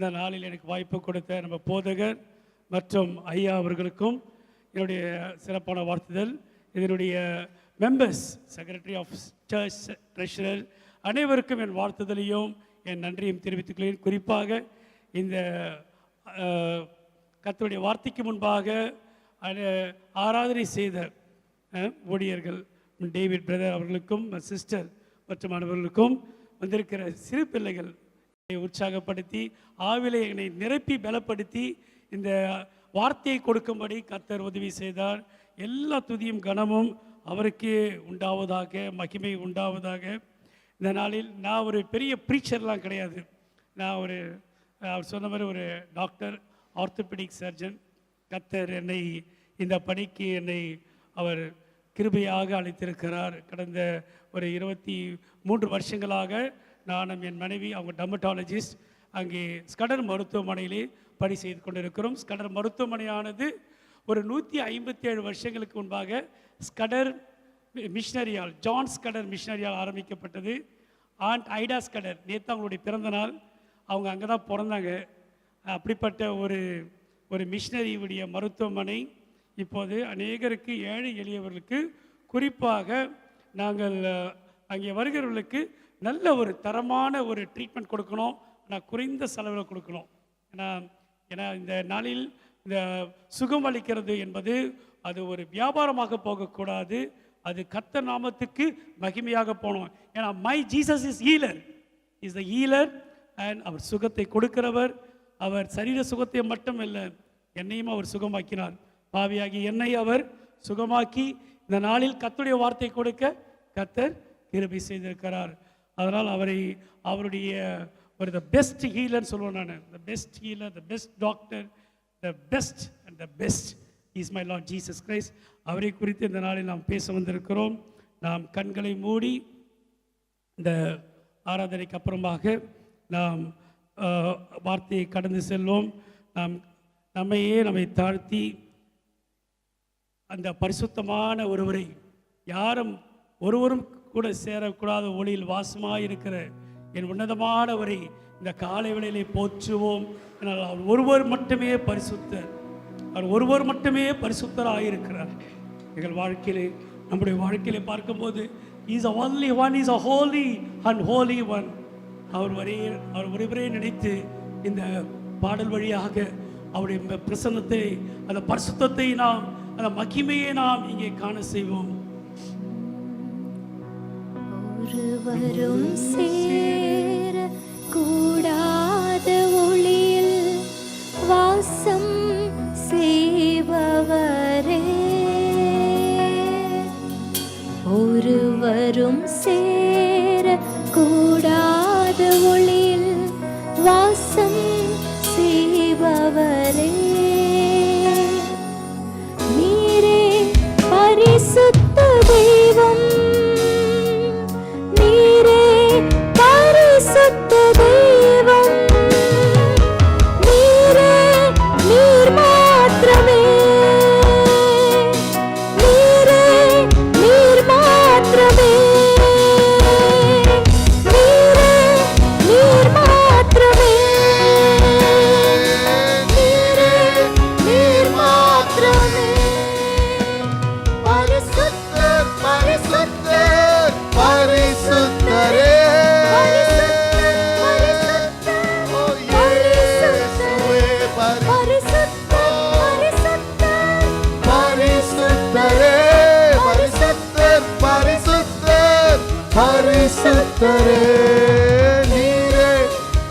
இந்த நாளில் எனக்கு வாய்ப்பு கொடுத்த நம்ம போதகர் மற்றும் ஐயா அவர்களுக்கும் என்னுடைய சிறப்பான வாழ்த்துதல். இதனுடைய members, secretary of church, treasurer அனைவருக்கும் என் வாழ்த்துதலையும் என் நன்றியும் தெரிவித்துக் கொள்கிறேன். குறிப்பாக இந்த கர்த்தருடைய வார்த்தைக்கு முன்பாக ஆராதனை செய்த ஊழியர்கள் டேவிட் பிரதர் அவர்களுக்கும் சிஸ்டர் மற்றும் அனைவர்களுக்கும் வந்திருக்கிற சிறு பிள்ளைகள் உற்சாகப்படுத்தி ஆவிலை என்னை நிரப்பி பலப்படுத்தி இந்த வார்த்தையை கொடுக்கும்படி கர்த்தர் உதவி செய்தார். எல்லா துதியும் கனமும் அவருக்கே உண்டாவதாக, மகிமை உண்டாவதாக. இந்த நாளில் நான் ஒரு பெரிய ப்ரீச்சர்லாம் கிடையாது. நான் அவர் சொன்ன மாதிரி ஒரு டாக்டர், ஆர்த்தோபெடிக் சர்ஜன். கர்த்தர் என்னை இந்த பணிக்கு அவர் கிருபையாக அழைத்திருக்கிறார். கடந்த ஒரு 23 வருஷங்களாக நானும் என் மனைவி, அவங்க டெர்மட்டாலஜிஸ்ட், அங்கே ஸ்கடர் மருத்துவமனையிலே பணி செய்து கொண்டிருக்கிறோம். ஸ்கடர் மருத்துவமனையானது ஒரு 157 வருஷங்களுக்கு முன்பாக ஸ்கடர் மிஷனரியால், ஜான் ஸ்கடர் மிஷனரியால் ஆரம்பிக்கப்பட்டது. ஆண்ட் ஐடா ஸ்கடர், நேற்று அவங்களுடைய பிறந்த நாள், அவங்க அங்கே தான் பிறந்தாங்க. அப்படிப்பட்ட ஒரு மிஷனரியுடைய மருத்துவமனை இப்போது அநேகருக்கு, ஏழை எளியவர்களுக்கு, குறிப்பாக நாங்கள் அங்கே வருகிறவர்களுக்கு நல்ல ஒரு தரமான ஒரு ட்ரீட்மெண்ட் கொடுக்கணும். ஆனால் குறைந்த செலவில் கொடுக்கணும். ஏன்னா இந்த நாளில் இந்த சுகம் அளிக்கிறது என்பது அது ஒரு வியாபாரமாக போகக்கூடாது. அது கர்த்தர் நாமத்துக்கு மகிமையாக போகணும். ஏன்னா my Jesus is healer, is the healer. And அவர் சுகத்தை கொடுக்கிறவர். அவர் சரீர சுகத்தை மட்டும் இல்லை, என்னையும் அவர் சுகமாக்கினார். பாவியாகி என்னை அவர் சுகமாக்கி இந்த நாளில் கர்த்தருடைய வார்த்தை கொடுக்க கர்த்தர் கிருபை செய்திருக்கிறார். அதனால் அவருடைய ஒரு த பெஸ்ட் ஹீலர் சொல்லுவேன் நான். The best healer, the best doctor, the best and the best is my Lord Jesus Christ. அவரை குறித்து இந்த நாளில் நாம் பேச வந்திருக்கிறோம். நாம் கண்களை மூடி இந்த ஆராதனைக்கு அப்புறமாக நாம் வார்த்தையை கடந்து செல்வோம். நம்மை தாழ்த்தி அந்த பரிசுத்தமான ஒருவரை, யாரும் ஒருவரும் கூட சேரக்கூடாத ஒளியில் வாசமாக இருக்கிற என் உன்னதமானவரை இந்த காலை வேளையிலே போற்றுவோம். ஆனால் அவர் ஒருவர் மட்டுமே பரிசுத்தர், அவர் ஒருவர் மட்டுமே பரிசுத்தராயிருக்கிறார். எங்கள் வாழ்க்கையிலே, நம்முடைய வாழ்க்கையிலே பார்க்கும்போது is a only one, is a holy and holy one. அவர் ஒருவரே நினைத்து இந்த பாடல் வழியாக அவருடைய பிரசன்னத்தை, அந்த பரிசுத்தத்தை நாம், அந்த மகிமையை நாம் இங்கே காண செய்வோம். ஒருவரும் சேர கூடாத ஒளியில் வாசம் செய்பவரே, ஒருவரும் சேர கூடாத ஒளியில் வாசம் செய்பவரே, நீரே பரிசுத்த தெய்வம், நீரே பரிசுத்த தெய்வம், நீரே நீர் மாத்திரமே, நீரே நீர் மாத்திரமே, நீரே நீர் மாத்திரமே, நீரே நீர் மாத்திரமே. பரிசுத்தர், பரிசுத்தர், பரிசுத்தரே. ஓ இயேசுவே, பரிசுத்தரே, பரிசுத்தர், பரிசுத்தர், பரிசுத்தரே, நீரே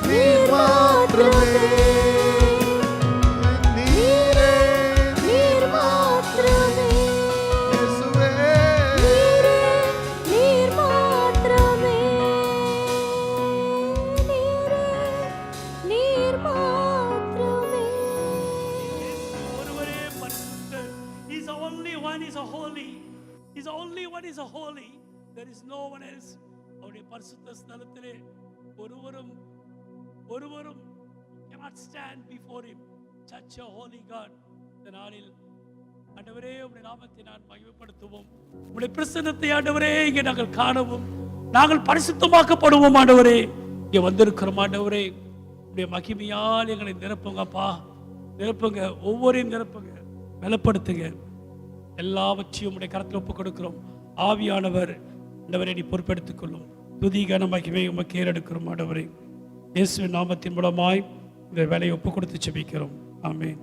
நீர் மாத்திரமே, நீரே நீர் மாத்திரமே, இயேசுவே. நீர் மாத்திரமே, நீர் மாத்திரமே. ஒருவரே பரிசுத்தர். He is the only one, is a holy. He is the only one, is a holy. There is no one else. அவருடைய பரிசுத்த ஸ்தலத்திலே ஒருவரும் cannot stand before him. Such a holy God. இந்த நாளில் ஆண்டவரே, உம்முடைய நாமத்தை நான் மகிமைப்படுத்துவோம். உம்முடைய பிரசன்னத்தை ஆண்டவரே இங்கே நாங்கள் காணவும், நாங்கள் பரிசுத்தமாக்கப்படுவோம். ஆண்டவரே, இங்கே வந்திருக்கிறோம். ஆண்டவரே, உடைய மகிமையால் எங்களை நிரப்புங்கப்பா, நிரப்புங்க, ஒவ்வொரையும் நிரப்புங்க, பலப்படுத்துங்க. எல்லாவற்றையும் உடைய கரத்தில் ஒப்புக் கொடுக்கிறோம். ஆவியானவர் ஆண்டவரை நீ பொறுப்பெடுத்துக் கொள்ளும். துதி கன மகிமை உமக்கு ஏறெடுக்கிறோம் ஆண்டவரே. இயேசுவின் நாமத்தின் மூலமாய் இந்த வேலையை ஒப்புக் கொடுத்து ஜெபிக்கிறோம். ஆமென்.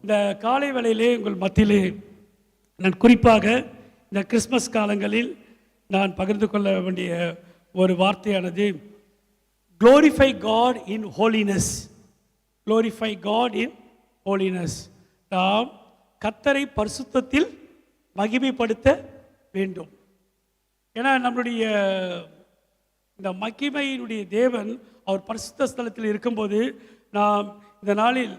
இந்த காலை வேளையிலே உங்கள் மத்தியிலே நான் குறிப்பாக இந்த கிறிஸ்மஸ் காலங்களில் நான் பகிர்ந்து கொள்ள வேண்டிய ஒரு வார்த்தையானது glorify God in holiness. glorify God in holiness. நாம் கர்த்தரை பரிசுத்தத்தில் மகிமைப்படுத்த வேண்டும். ஏன்னா நம்மளுடைய இந்த மகிமையினுடைய தேவன் அவர் பரிசுத்த ஸ்தலத்தில் இருக்கும்போது நாம் இந்த நாளில்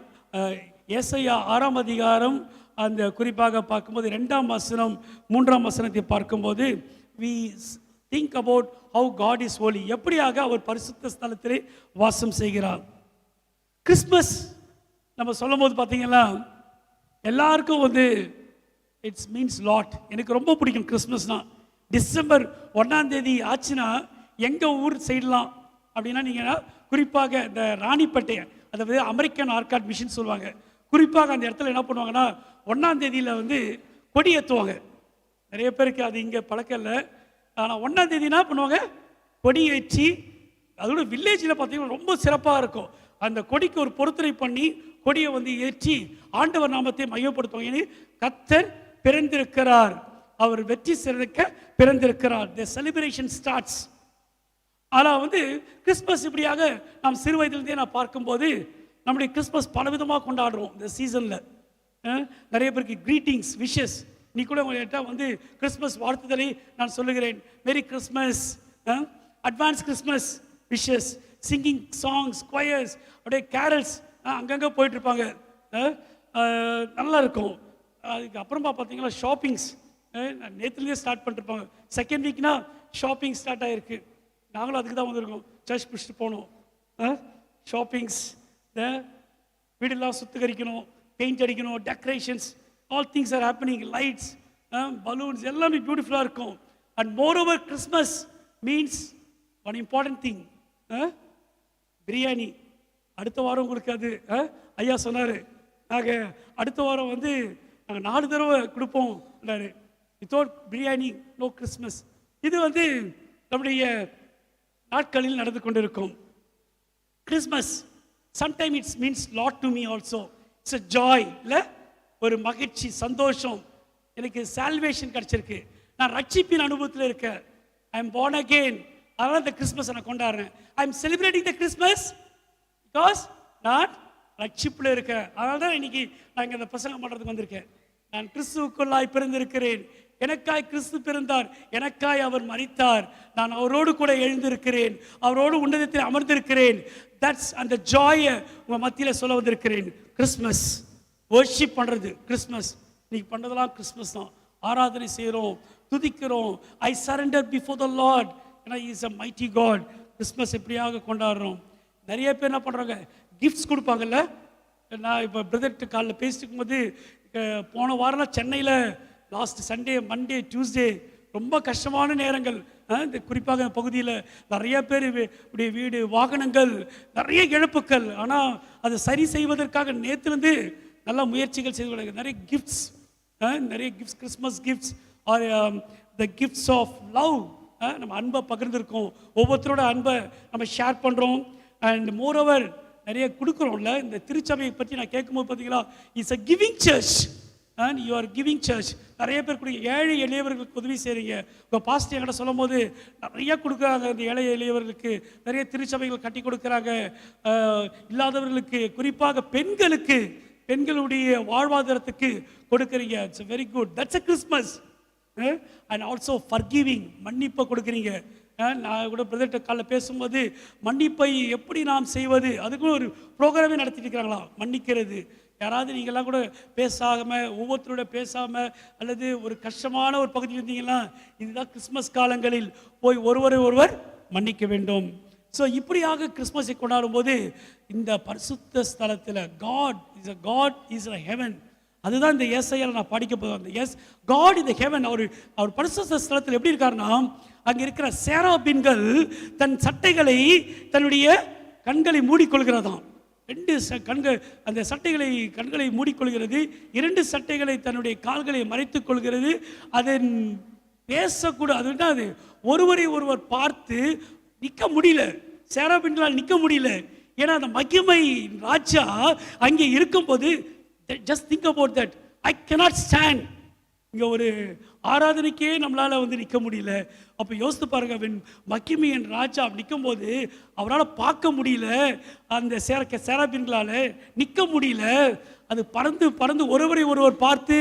ஏசாயா 6ஆம் அதிகாரம் அந்த குறிப்பாக பார்க்கும்போது 2ஆம் வசனம் 3ஆம் வசனத்தை பார்க்கும்போது we think about how God is holy. எப்படியாக அவர் பரிசுத்த ஸ்தலத்திலே வாசம் செய்கிறார். கிறிஸ்மஸ் நம்ம சொல்லும் போது பார்த்தீங்கன்னா எல்லாருக்கும் இட்ஸ் மீன்ஸ் லாட். எனக்கு ரொம்ப பிடிக்கும் கிறிஸ்மஸ்னா. டிசம்பர் 1ஆம் தேதி ஆச்சுன்னா எங்கள் ஊர் சைடெலாம் அப்படின்னா நீங்கள் குறிப்பாக இந்த ராணிப்பேட்டை, அதாவது அமெரிக்கன் ஆர்காட் மிஷன் சொல்லுவாங்க, குறிப்பாக அந்த இடத்துல என்ன பண்ணுவாங்கன்னா 1ஆம் தேதியில் கொடி ஏற்றுவாங்க. நிறைய பேருக்கு அது இங்கே பழக்கம் இல்லை. ஆனால் 1ஆம் தேதி என்ன பண்ணுவாங்க, கொடி ஏற்றி, அதோட வில்லேஜில் பார்த்தீங்கன்னா ரொம்ப சிறப்பாக இருக்கும். அந்த கொடிக்கு ஒரு பொருத்தனை பண்ணி கொடியை ஏற்றி ஆண்டவர் நாமத்தை மையப்படுத்துவாங்க. கர்த்தர் பிறந்திருக்கிறார், அவர் வெற்றி சிறக்க பிறந்திருக்கிறார். தி செலிப்ரேஷன் ஸ்டார்ட்ஸ். ஆனால் கிறிஸ்மஸ் இப்படியாக நாம் சிறு வயதிலிருந்தே நான் பார்க்கும்போது நம்முடைய கிறிஸ்மஸ் பலவிதமாக கொண்டாடுறோம். இந்த சீசனில் நிறைய பேருக்கு க்ரீட்டிங்ஸ், விஷஸ். நீ கூட உங்கள்கிட்ட கிறிஸ்மஸ் வாழ்த்துதலை நான் சொல்லுகிறேன். Merry Christmas, advance Christmas wishes, singing songs, choirs, அப்படியே கேரல்ஸ் அங்கங்கே போயிட்டுருப்பாங்க. நல்லா இருக்கும். அதுக்கு அப்புறமா பார்த்தீங்கன்னா ஷாப்பிங்ஸ் நேற்றுலேயே ஸ்டார்ட் பண்ணிருப்பாங்க. செகண்ட் வீக்னா ஷாப்பிங் ஸ்டார்ட் ஆகிருக்கு. நாங்களும் அதுக்கு தான் வந்திருக்கோம். சர்ச் பிடிச்சிட்டு போகணும், ஷாப்பிங்ஸ், வீடெல்லாம் சுத்திகரிக்கணும், பெயிண்ட் அடிக்கணும், decorations, all things are happening, lights, balloons எல்லாமே பியூட்டிஃபுல்லாக இருக்கும். And more over Christmas means one important thing, biryani. அடுத்த வாரம் உங்களுக்கு அது ஐயா சொன்னார், நாங்கள் அடுத்த வாரம் நாங்கள் 4 தடவை கொடுப்போம். Without biryani no Christmas. இது நம்முடைய நாட்களில் நடந்து கொண்டிருக்கும். Christmas sometime it's means lot to me also. It's a joy, இல்லை ஒரு மகிழ்ச்சி, சந்தோஷம். எனக்கு சால்வேஷன் கிடச்சிருக்கு, நான் ரட்சிப்பின் அனுபவத்தில் இருக்கேன். I am born again. அதனால் இந்த கிறிஸ்மஸை நான் கொண்டாடுறேன். I am celebrating the Christmas because நான் ரட்சிப்பில் இருக்கேன். அதனால தான் இன்னைக்கு நான் இங்கே இந்த பிரசங்கம் பண்ணுறதுக்கு வந்திருக்கேன். நான் கிறிஸ்துவுக்குள்ளாய் பிறந்திருக்கிறேன், எனக்காய் கிறிஸ்து பிறந்தார், எனக்காய் அவர் மரித்தார், நான் அவரோடு கூட எழுந்திருக்கிறேன், அவரோடு உன்னதத்தில் அமர்ந்திருக்கிறேன். தட்ஸ் அந்த ஜாயை உங்கள் மத்தியில் சொல்ல வந்திருக்கிறேன். கிறிஸ்மஸ் வர்ஷிப் பண்ணுறது கிறிஸ்மஸ். இன்னைக்கு பண்ணுறதெல்லாம் கிறிஸ்மஸ் தான். ஆராதனை செய்கிறோம், துதிக்கிறோம். I surrender before the lord, ஏன்னா is a mighty god. Christmas எப்படியாக கொண்டாடுறோம். நிறைய பேர் என்ன பண்ணுறாங்க, கிஃப்ட்ஸ் கொடுப்பாங்கல்ல. நான் இப்போ பிரதர்கிட்ட காலைல பேசிட்டு இருக்கும்போது, போன வாரம் சென்னையில் லாஸ்ட் சண்டே, மண்டே, டியூஸ்டே ரொம்ப கஷ்டமான நேரங்கள். இந்த குறிப்பாக இந்த பகுதியில் நிறைய பேர் இப்படி வீடு, வாகனங்கள், நிறைய இழப்புக்கள். ஆனால் அதை சரி செய்வதற்காக நேற்றுலேருந்து நல்ல முயற்சிகள் செய்து கொள்ளாங்க. நிறைய கிஃப்ட்ஸ், நிறைய gifts, Christmas gifts are the gifts of love. நம்ம அன்பை பகிர்ந்துருக்கோம், ஒவ்வொருத்தரோட அன்பை நம்ம ஷேர் பண்ணுறோம். அண்ட் மோரோவர் நிறைய கொடுக்குறோம்ல. இந்த திருச்சபையை பற்றி நான் கேட்கும்போது பார்த்தீங்களா, it's a giving church and you are giving church. நிறைய பேர் கொடுங்க, ஏழை எளியவர்களுக்கு உதவி செய்கிறீங்க. உங்கள் பாஸ்டர் என்கிட்ட சொல்லும் போது நிறைய கொடுக்குறாங்க. இந்த ஏழை எளியவர்களுக்கு நிறைய திருச்சபைகள் கட்டி கொடுக்குறாங்க. இல்லாதவர்களுக்கு, குறிப்பாக பெண்களுக்கு, பெண்களுடைய வாழ்வாதாரத்துக்கு கொடுக்குறீங்க. It's very good. That's a Christmas. And also forgiving, மன்னிப்பை கொடுக்குறீங்க. நான் கூட பிரதர்கிட்ட காலைல பேசும்போது மன்னிப்பை எப்படி நாம் செய்வது, அதுக்கும் ஒரு ப்ரோக்ராமே நடத்திட்டு இருக்கிறாங்களா, மன்னிக்கிறது. யாராவது நீங்கள்லாம் கூட பேசாமல், ஒவ்வொருத்தரோட பேசாமல், அல்லது ஒரு கஷ்டமான ஒரு பகுதி இருந்தீங்கன்னா, இதுதான் கிறிஸ்மஸ் காலங்களில் போய் ஒருவர் மன்னிக்க வேண்டும். ஸோ இப்படியாக கிறிஸ்மஸை கொண்டாடும் போது இந்த பரிசுத்த ஸ்தலத்தில் காட் இஸ் அ ஹெவன். அதுதான் இந்த ஏசாயால நான் படிக்க போகிறேன். Yes, god in the heaven. அவர் பரிசுத்த ஸ்தலத்தில் எப்படி இருக்காருன்னா, அங்கே இருக்கிற சேராபீன்கள் தன் சட்டைகளை தன்னுடைய கண்களை மூடிக்கொள்கிறதாம். ரெண்டு கண்கள், அந்த கண்களை மூடிக்கொள்கிறது. 2 சட்டைகளை தன்னுடைய கால்களை மறைத்துக் கொள்கிறது. அதன் பேசக்கூட அது ஒருவரை ஒருவர் பார்த்து நிற்க முடியல. சேராபீன்களால் நிற்க முடியல. ஏன்னா அந்த மகிமை ராஜா அங்கே இருக்கும்போது, just think about that, I cannot stand. இங்கே ஒரு ஆராதனைக்கே நம்மளால் நிற்க முடியல. அப்போ யோசித்து பாருங்க, மகிமையின் ராஜா நிற்கும் போது அவரால் பார்க்க முடியல. அந்த சேராபீன்களால் நிற்க முடியல. அது பறந்து பறந்து ஒருவரை ஒருவர் பார்த்து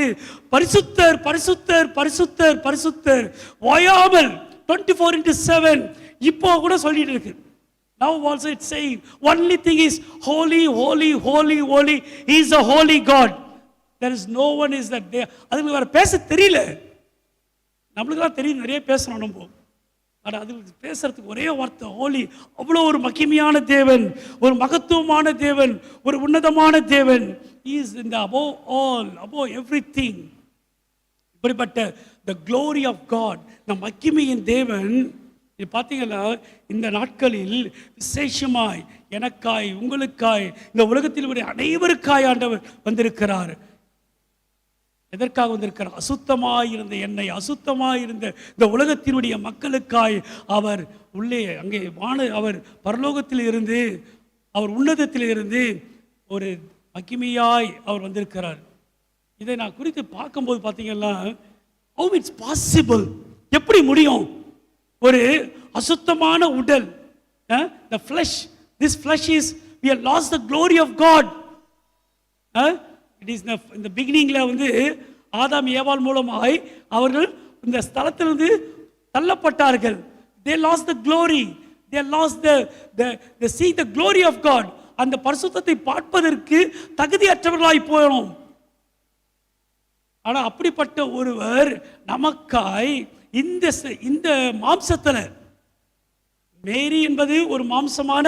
பரிசுத்தர் பரிசுத்தர் பரிசுத்தர் பரிசுத்தர் ஓயாமல் 24/7 இப்போ கூட சொல்லிட்டு இருக்கு. Now also it's saying only thing is holy holy holy holy. He is a holy God. There is no one is that there. அதுக்கு வேற பேச தெரியல. நம்மளுக்கெல்லாம் தெரியும், நிறைய பேசணும் நம்ம. ஆனால் அது பேசுறதுக்கு ஒரே வார்த்தை ஹோலி. அவ்வளோ ஒரு மகிமையான தேவன், ஒரு மகத்துவமான தேவன், ஒரு உன்னதமான தேவன். He is in the above all, above everything. இப்படிப்பட்ட the glory of God, இந்த மகிமையின் தேவன். இது பார்த்தீங்கன்னா இந்த நாட்களில் விசேஷமாய் எனக்காய் உங்களுக்காய் இந்த உலகத்தில் உள்ள அனைவருக்காய் ஆண்டவர் வந்திருக்கிறார். எதற்காக வந்திருக்கிறார்? அசுத்தமாயிருந்த என்னை, அசுத்தமாயிருந்த இந்த உலகத்தினுடைய மக்களுக்காய் அவர் உள்ளே அங்கே அவர் பரலோகத்தில் இருந்து, அவர் உன்னதத்தில் இருந்து ஒரு மகிமையாய் அவர் வந்திருக்கிறார். இதை நான் குறித்து பார்க்கும்போது பார்த்தீங்கன்னா, how it's possible, எப்படி முடியும்? ஒரு அசுத்தமான உடல், the flesh, this flesh is, we have lost the glory of God. It is in the beginningல ஆதாம் ஏவாள் மூலமாய் அவர்கள் இந்த ஸ்தலத்திலிருந்து தள்ளப்பட்டார்கள். They lost the glory, they lost the see the glory of God. அந்த பரிசுத்தத்தை பார்ப்பதற்கு தகுதியற்றவர்களாய் போனோம். ஆனா அப்படிப்பட்ட ஒருவர் நமக்காய் இந்த மாம்சத்துல, மேரி என்பது ஒரு மாம்சமான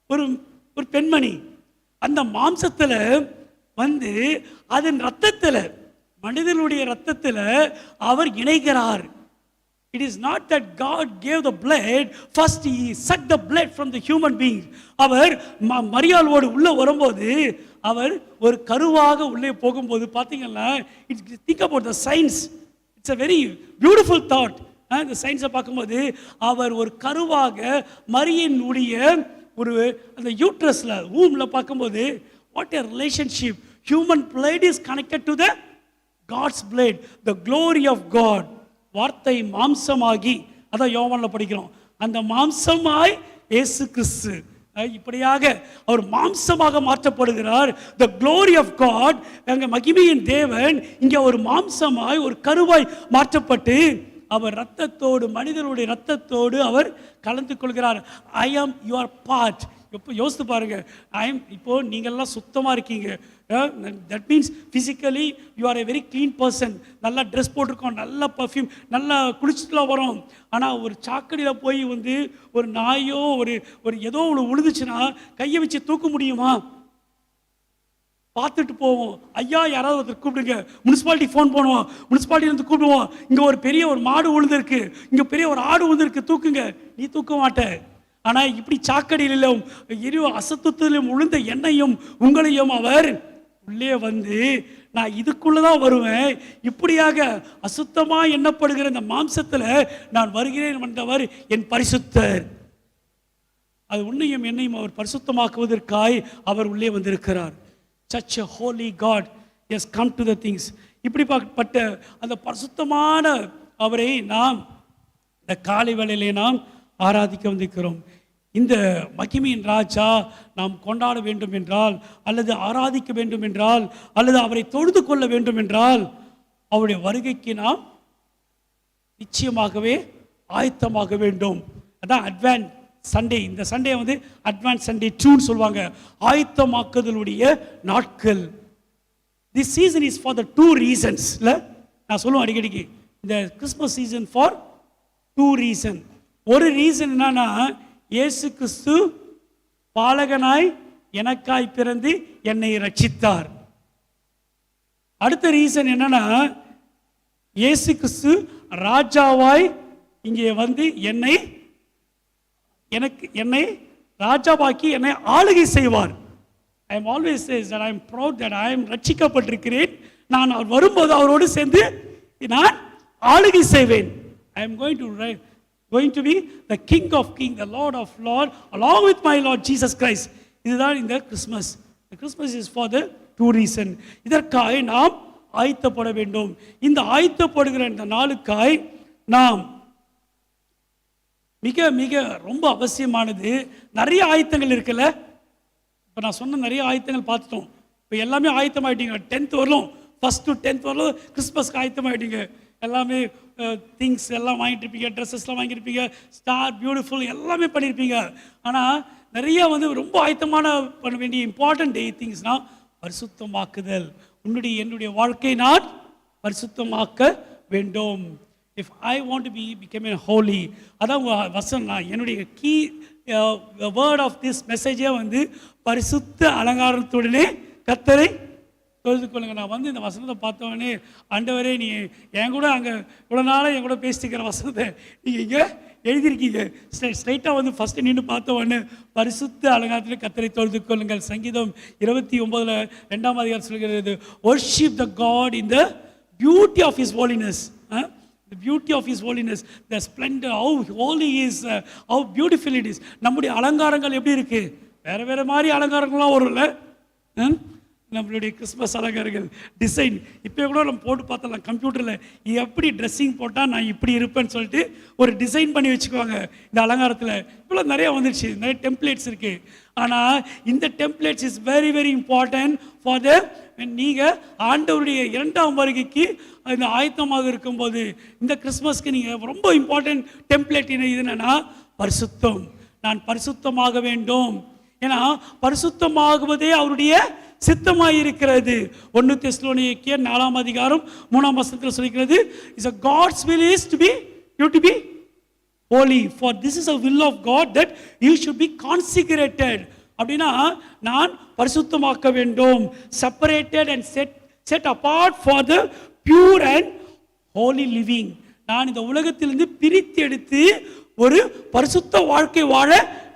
ஒரு பெண்மணி, அந்த மாம்சத்துல அதன் ரத்தத்துல, மனிதனுடைய ரத்தத்துல அவர் இணைகிறார். It is not that God gave the blood, first he sucked the blood from the human being. அவர் மரியாளோடு உள்ள வரும்போது, அவர் ஒரு கருவாக உள்ளே போகும்போது பார்த்தீங்கன்னா, think about the science, it's a very beautiful thought. இந்த சயின்ஸை பார்க்கும்போது அவர் ஒரு கருவாக மரியினுடைய ஒரு அந்த யூட்ரஸ்ல ஊம்ல பார்க்கும்போது, what a relationship. Human blood is connected to the God's blood, the glory of God. வார்த்தை மாம்சமாகி, அதான் யோவான்ல படிக்கிறோம், அந்த மாம்சமாய் இயேசு கிறிஸ்து இப்படியாக அவர் மாம்சமாக மாற்றப்படுகிறார். the glory of God, அங்க மகிமையின் தேவன் இங்க ஒரு மாம்சமாய் ஒரு கருவாய் மாற்றப்பட்டு அவர் ரத்தத்தோடு, மனிதனுடைய ரத்தத்தோடு அவர் கலந்து கொள்கிறார். I am your part. இப்போ யோசித்து பாருங்க, இப்போ நீங்கள்லாம் சுத்தமாக இருக்கீங்க. That means physically you are a very clean person. நல்லா ட்ரெஸ் போட்டிருக்கோம், நல்லா பர்ஃப்யூம், நல்லா குளிச்சுட்டுலாம் வரோம். ஆனால் ஒரு சாக்கடையில் போய் ஒரு நாயோ ஒரு ஏதோ ஒன்று உழுதுச்சுன்னா கையை வச்சு தூக்க முடியுமா? பார்த்துட்டு போவோம். ஐயா யாராவது ஒருத்தர் கூப்பிடுங்க, முனிசிபாலிட்டி ஃபோன் பண்ணுவோம், முனிசிபாலிட்டியிலேருந்து கூப்பிடுவோம், இங்கே ஒரு பெரிய ஒரு மாடு உழுதுருக்கு, இங்கே பெரிய ஒரு ஆடு உழுதுருக்கு, தூக்குங்க. நீ தூக்க மாட்ட. ஆனால் இப்படி சாக்கடையிலும் அசுத்தத்திலும் உளுந்த எண்ணெயும் உங்களையும் அவர் உள்ளே நான் இதுக்குள்ளதான் வருவேன். இப்படியாக அசுத்தமா எண்ணப்படுகிற இந்த மாம்சத்தில் நான் வருகிறேன் வந்தவர் என் பரிசுத்தர். அது உன்னையும் என்னையும் அவர் பரிசுத்தமாக்குவதற்காய் அவர் உள்ளே வந்திருக்கிறார். Such a holy God has come to the things. இப்படிப்பட்ட அந்த பரிசுத்தமான அவரை நாம் இந்த காலை வேளையிலே நாம் ஆராதிக்க வந்திருக்கிறோம். இந்த மகிமையின் ராஜா நாம் கொண்டாட வேண்டும் என்றால், அல்லது ஆராதிக்க வேண்டும் என்றால், அல்லது அவரை தொழுது கொள்ள வேண்டும் என்றால், அவருடைய வருகைக்கு நாம் நிச்சயமாகவே ஆயத்தமாக வேண்டும். அதான் அட்வான்ஸ் சண்டே. இந்த சண்டே அட்வான்ஸ் சண்டே 2 சொல்லுவாங்க, ஆயத்தமாக்குதலுடைய நாட்கள். This season is for the 2 reasons. நான் சொல்லுவேன் அடிக்கடிக்கு, இந்த கிறிஸ்மஸ் சீசன் ஃபார் 2 reasons. ஒரு ரீசன் என்னன்னா, இயேசு கிறிஸ்து பாலகனாய் எனக்காய் பிறந்து என்னை ரட்சித்தார். அடுத்த ரீசன் என்னன்னா, இயேசு கிறிஸ்து ராஜாவாய் இங்கே என்னை ராஜாவாக்கி என்னை ஆளுகை செய்வார். I am always says that I am proud that I am ரட்சிக்கப்பட்டிருக்கிறேன். நான் அவர் வரும்போது அவரோடு சேர்ந்து நான் ஆளுகை செய்வேன். I am going to be the king of king, the lord of lord, along with my lord jesus christ. இதுதான் இந்த Christmas. the christmas is for the two reason. இதற்காக நாம் ஆயத்தப்பட வேண்டும். இந்த ஆயத்தப்படுகிற இந்த நாளுக்காய் நாம் மிக மிக ரொம்ப அவசியமானது. நிறைய ஆயத்தங்கள் இருக்குல்ல. இப்போ நான் சொன்ன நிறைய ஆயத்தங்கள் பார்த்துட்டோம். இப்போ எல்லாமே ஆயத்தமாயிட்டீங்க. 10th வரலும், ஃபர்ஸ்ட் டு 10th வரலும் கிறிஸ்மஸ்க்கு ஆயத்தமாயிட்டீங்க. எல்லாமே திங்ஸ் எல்லாம் வாங்கிட்டு இருப்பீங்க, ட்ரெஸ்ஸஸ்லாம் வாங்கியிருப்பீங்க, ஸ்டார் பியூட்டிஃபுல் எல்லாமே பண்ணியிருப்பீங்க. ஆனால் நிறைய ரொம்ப ஆயத்தமான பண்ண வேண்டிய இம்பார்ட்டன்ட் திங்ஸ்னால் பரிசுத்தமாக்குதல். என்னுடைய வாழ்க்கை நான் பரிசுத்தமாக்க வேண்டும். If I want to become a holy, அதான் வசனம். என்னுடைய கீ வேர்ட் ஆஃப் திஸ் மெசேஜே பரிசுத்த அலங்காரத்துடனே கர்த்தரை தொழுது கொள்ளுங்க. நான் இந்த வசனத்தை பார்த்தவொடனே, ஆண்டவரே நீ என் கூட அங்கே இவ்வளோ நாளாக என் கூட பேசிக்கிற வசனத்தை நீங்கள் இங்கே எழுதியிருக்கீங்க. ஸ்ட்ரைட்டாக ஃபஸ்ட்டு நின்று பார்த்த உடனே பரிசுத்த அலங்காரத்தில் கர்த்தரை தொழுது கொள்ளுங்கள். சங்கீதம் 29 2ஆம் அதிகாரம் சொல்கிறது, worship the God in the beauty of his holiness. The beauty of his holiness, the splendor, how holy he is, how beautiful it is. நம்முடைய அலங்காரங்கள் எப்படி இருக்கு? வேற வேற மாதிரி அலங்காரங்கள்லாம் வரும்ல. நம்மளுடைய கிறிஸ்மஸ் அலங்காரங்கள் டிசைன் இப்போ கூட நம்ம போட்டு பார்த்தலாம் கம்ப்யூட்டரில். எப்படி ட்ரெஸ்ஸிங் போட்டால் நான் இப்படி இருப்பேன்னு சொல்லிட்டு ஒரு டிசைன் பண்ணி வச்சுக்குவாங்க. இந்த அலங்காரத்தில் இப்போ நிறைய வந்துடுச்சு, நிறைய டெம்ப்ளேட்ஸ் இருக்குது. ஆனால் இந்த templates is very very important for the நீங்கள் ஆண்டவருடைய 2ஆம் வருகைக்கு இந்த ஆயத்தமாக இருக்கும்போது இந்த கிறிஸ்மஸ்க்கு நீங்கள் ரொம்ப இம்பார்ட்டன்ட் டெம்ப்ளேட் இது என்னன்னா பரிசுத்தம். நான் பரிசுத்தமாக வேண்டும். ஏன்னா பரிசுத்தமாகுவதே அவருடைய சித்தமாய் இருக்கிறது. 1 தெசலோனிக்கேயர் 4ஆம் அதிகாரம் 3ஆம் வசனத்தில் சொல்லிக்கிறது, is a God's will is to be you to be holy, for this is a will of God that you should be consecrated. அப்படின்னா நான் பரிசுத்தமாக்க வேண்டும், separated and set apart for the pure and holy living. நான் இந்த உலகத்திலிருந்து பிரித்து எடுத்து ஒரு பரிசுத்த வாழ்க்கை வாழ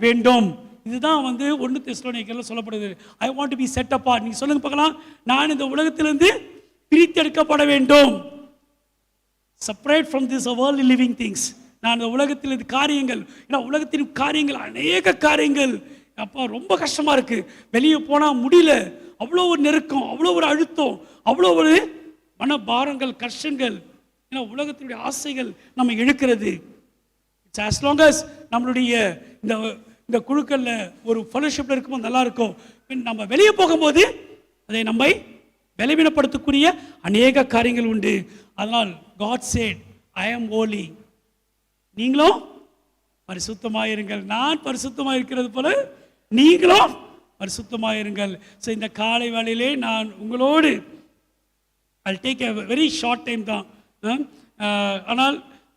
வேண்டும். இதுதான் 1 தெசலோனிக்கேயர்ல சொல்லப்படுது. I want to be set apart. நீங்க சொல்லுங்க பார்க்கலாம். நான் இந்த உலகத்திலிருந்து பிரித்தெடுக்கப்பட வேண்டும். Separate from this worldly living things. நான் இந்த உலகத்தில் காரியங்கள், ஏன்னா உலகத்தின் காரியங்கள் அநேக காரியங்கள் அப்பா ரொம்ப கஷ்டமா இருக்கு. வெளியே போனா முடியல. அவ்வளோ ஒரு நெருக்கம், அவ்வளோ ஒரு அழுத்தம், அவ்வளோ ஒரு மனபாரங்கள், கஷ்டங்கள். ஏன்னா உலகத்தினுடைய ஆசைகள் நம்ம இழுக்கிறது. இட்ஸ் as long as நம்மளுடைய இந்த குழுக்களில் ஒரு ஃபெலோஷிப்பில் இருக்கும்போது நல்லா இருக்கும். நம்ம வெளியே போகும்போது அதை நம்மை பலவீனப்படுத்தக்கூடிய அநேக காரியங்கள் உண்டு. அதனால் காட் சேட் ஐ ஆம் ஹோலி, நீங்களும் பரிசுத்தமாயிருங்கள். நான் பரிசுத்தமாக இருக்கிறது போல நீங்களும் பரிசுத்தமாயிருங்கள். ஸோ இந்த காலை வேளையிலே நான் உங்களோடு I'll take a very short time தான். ஆனால்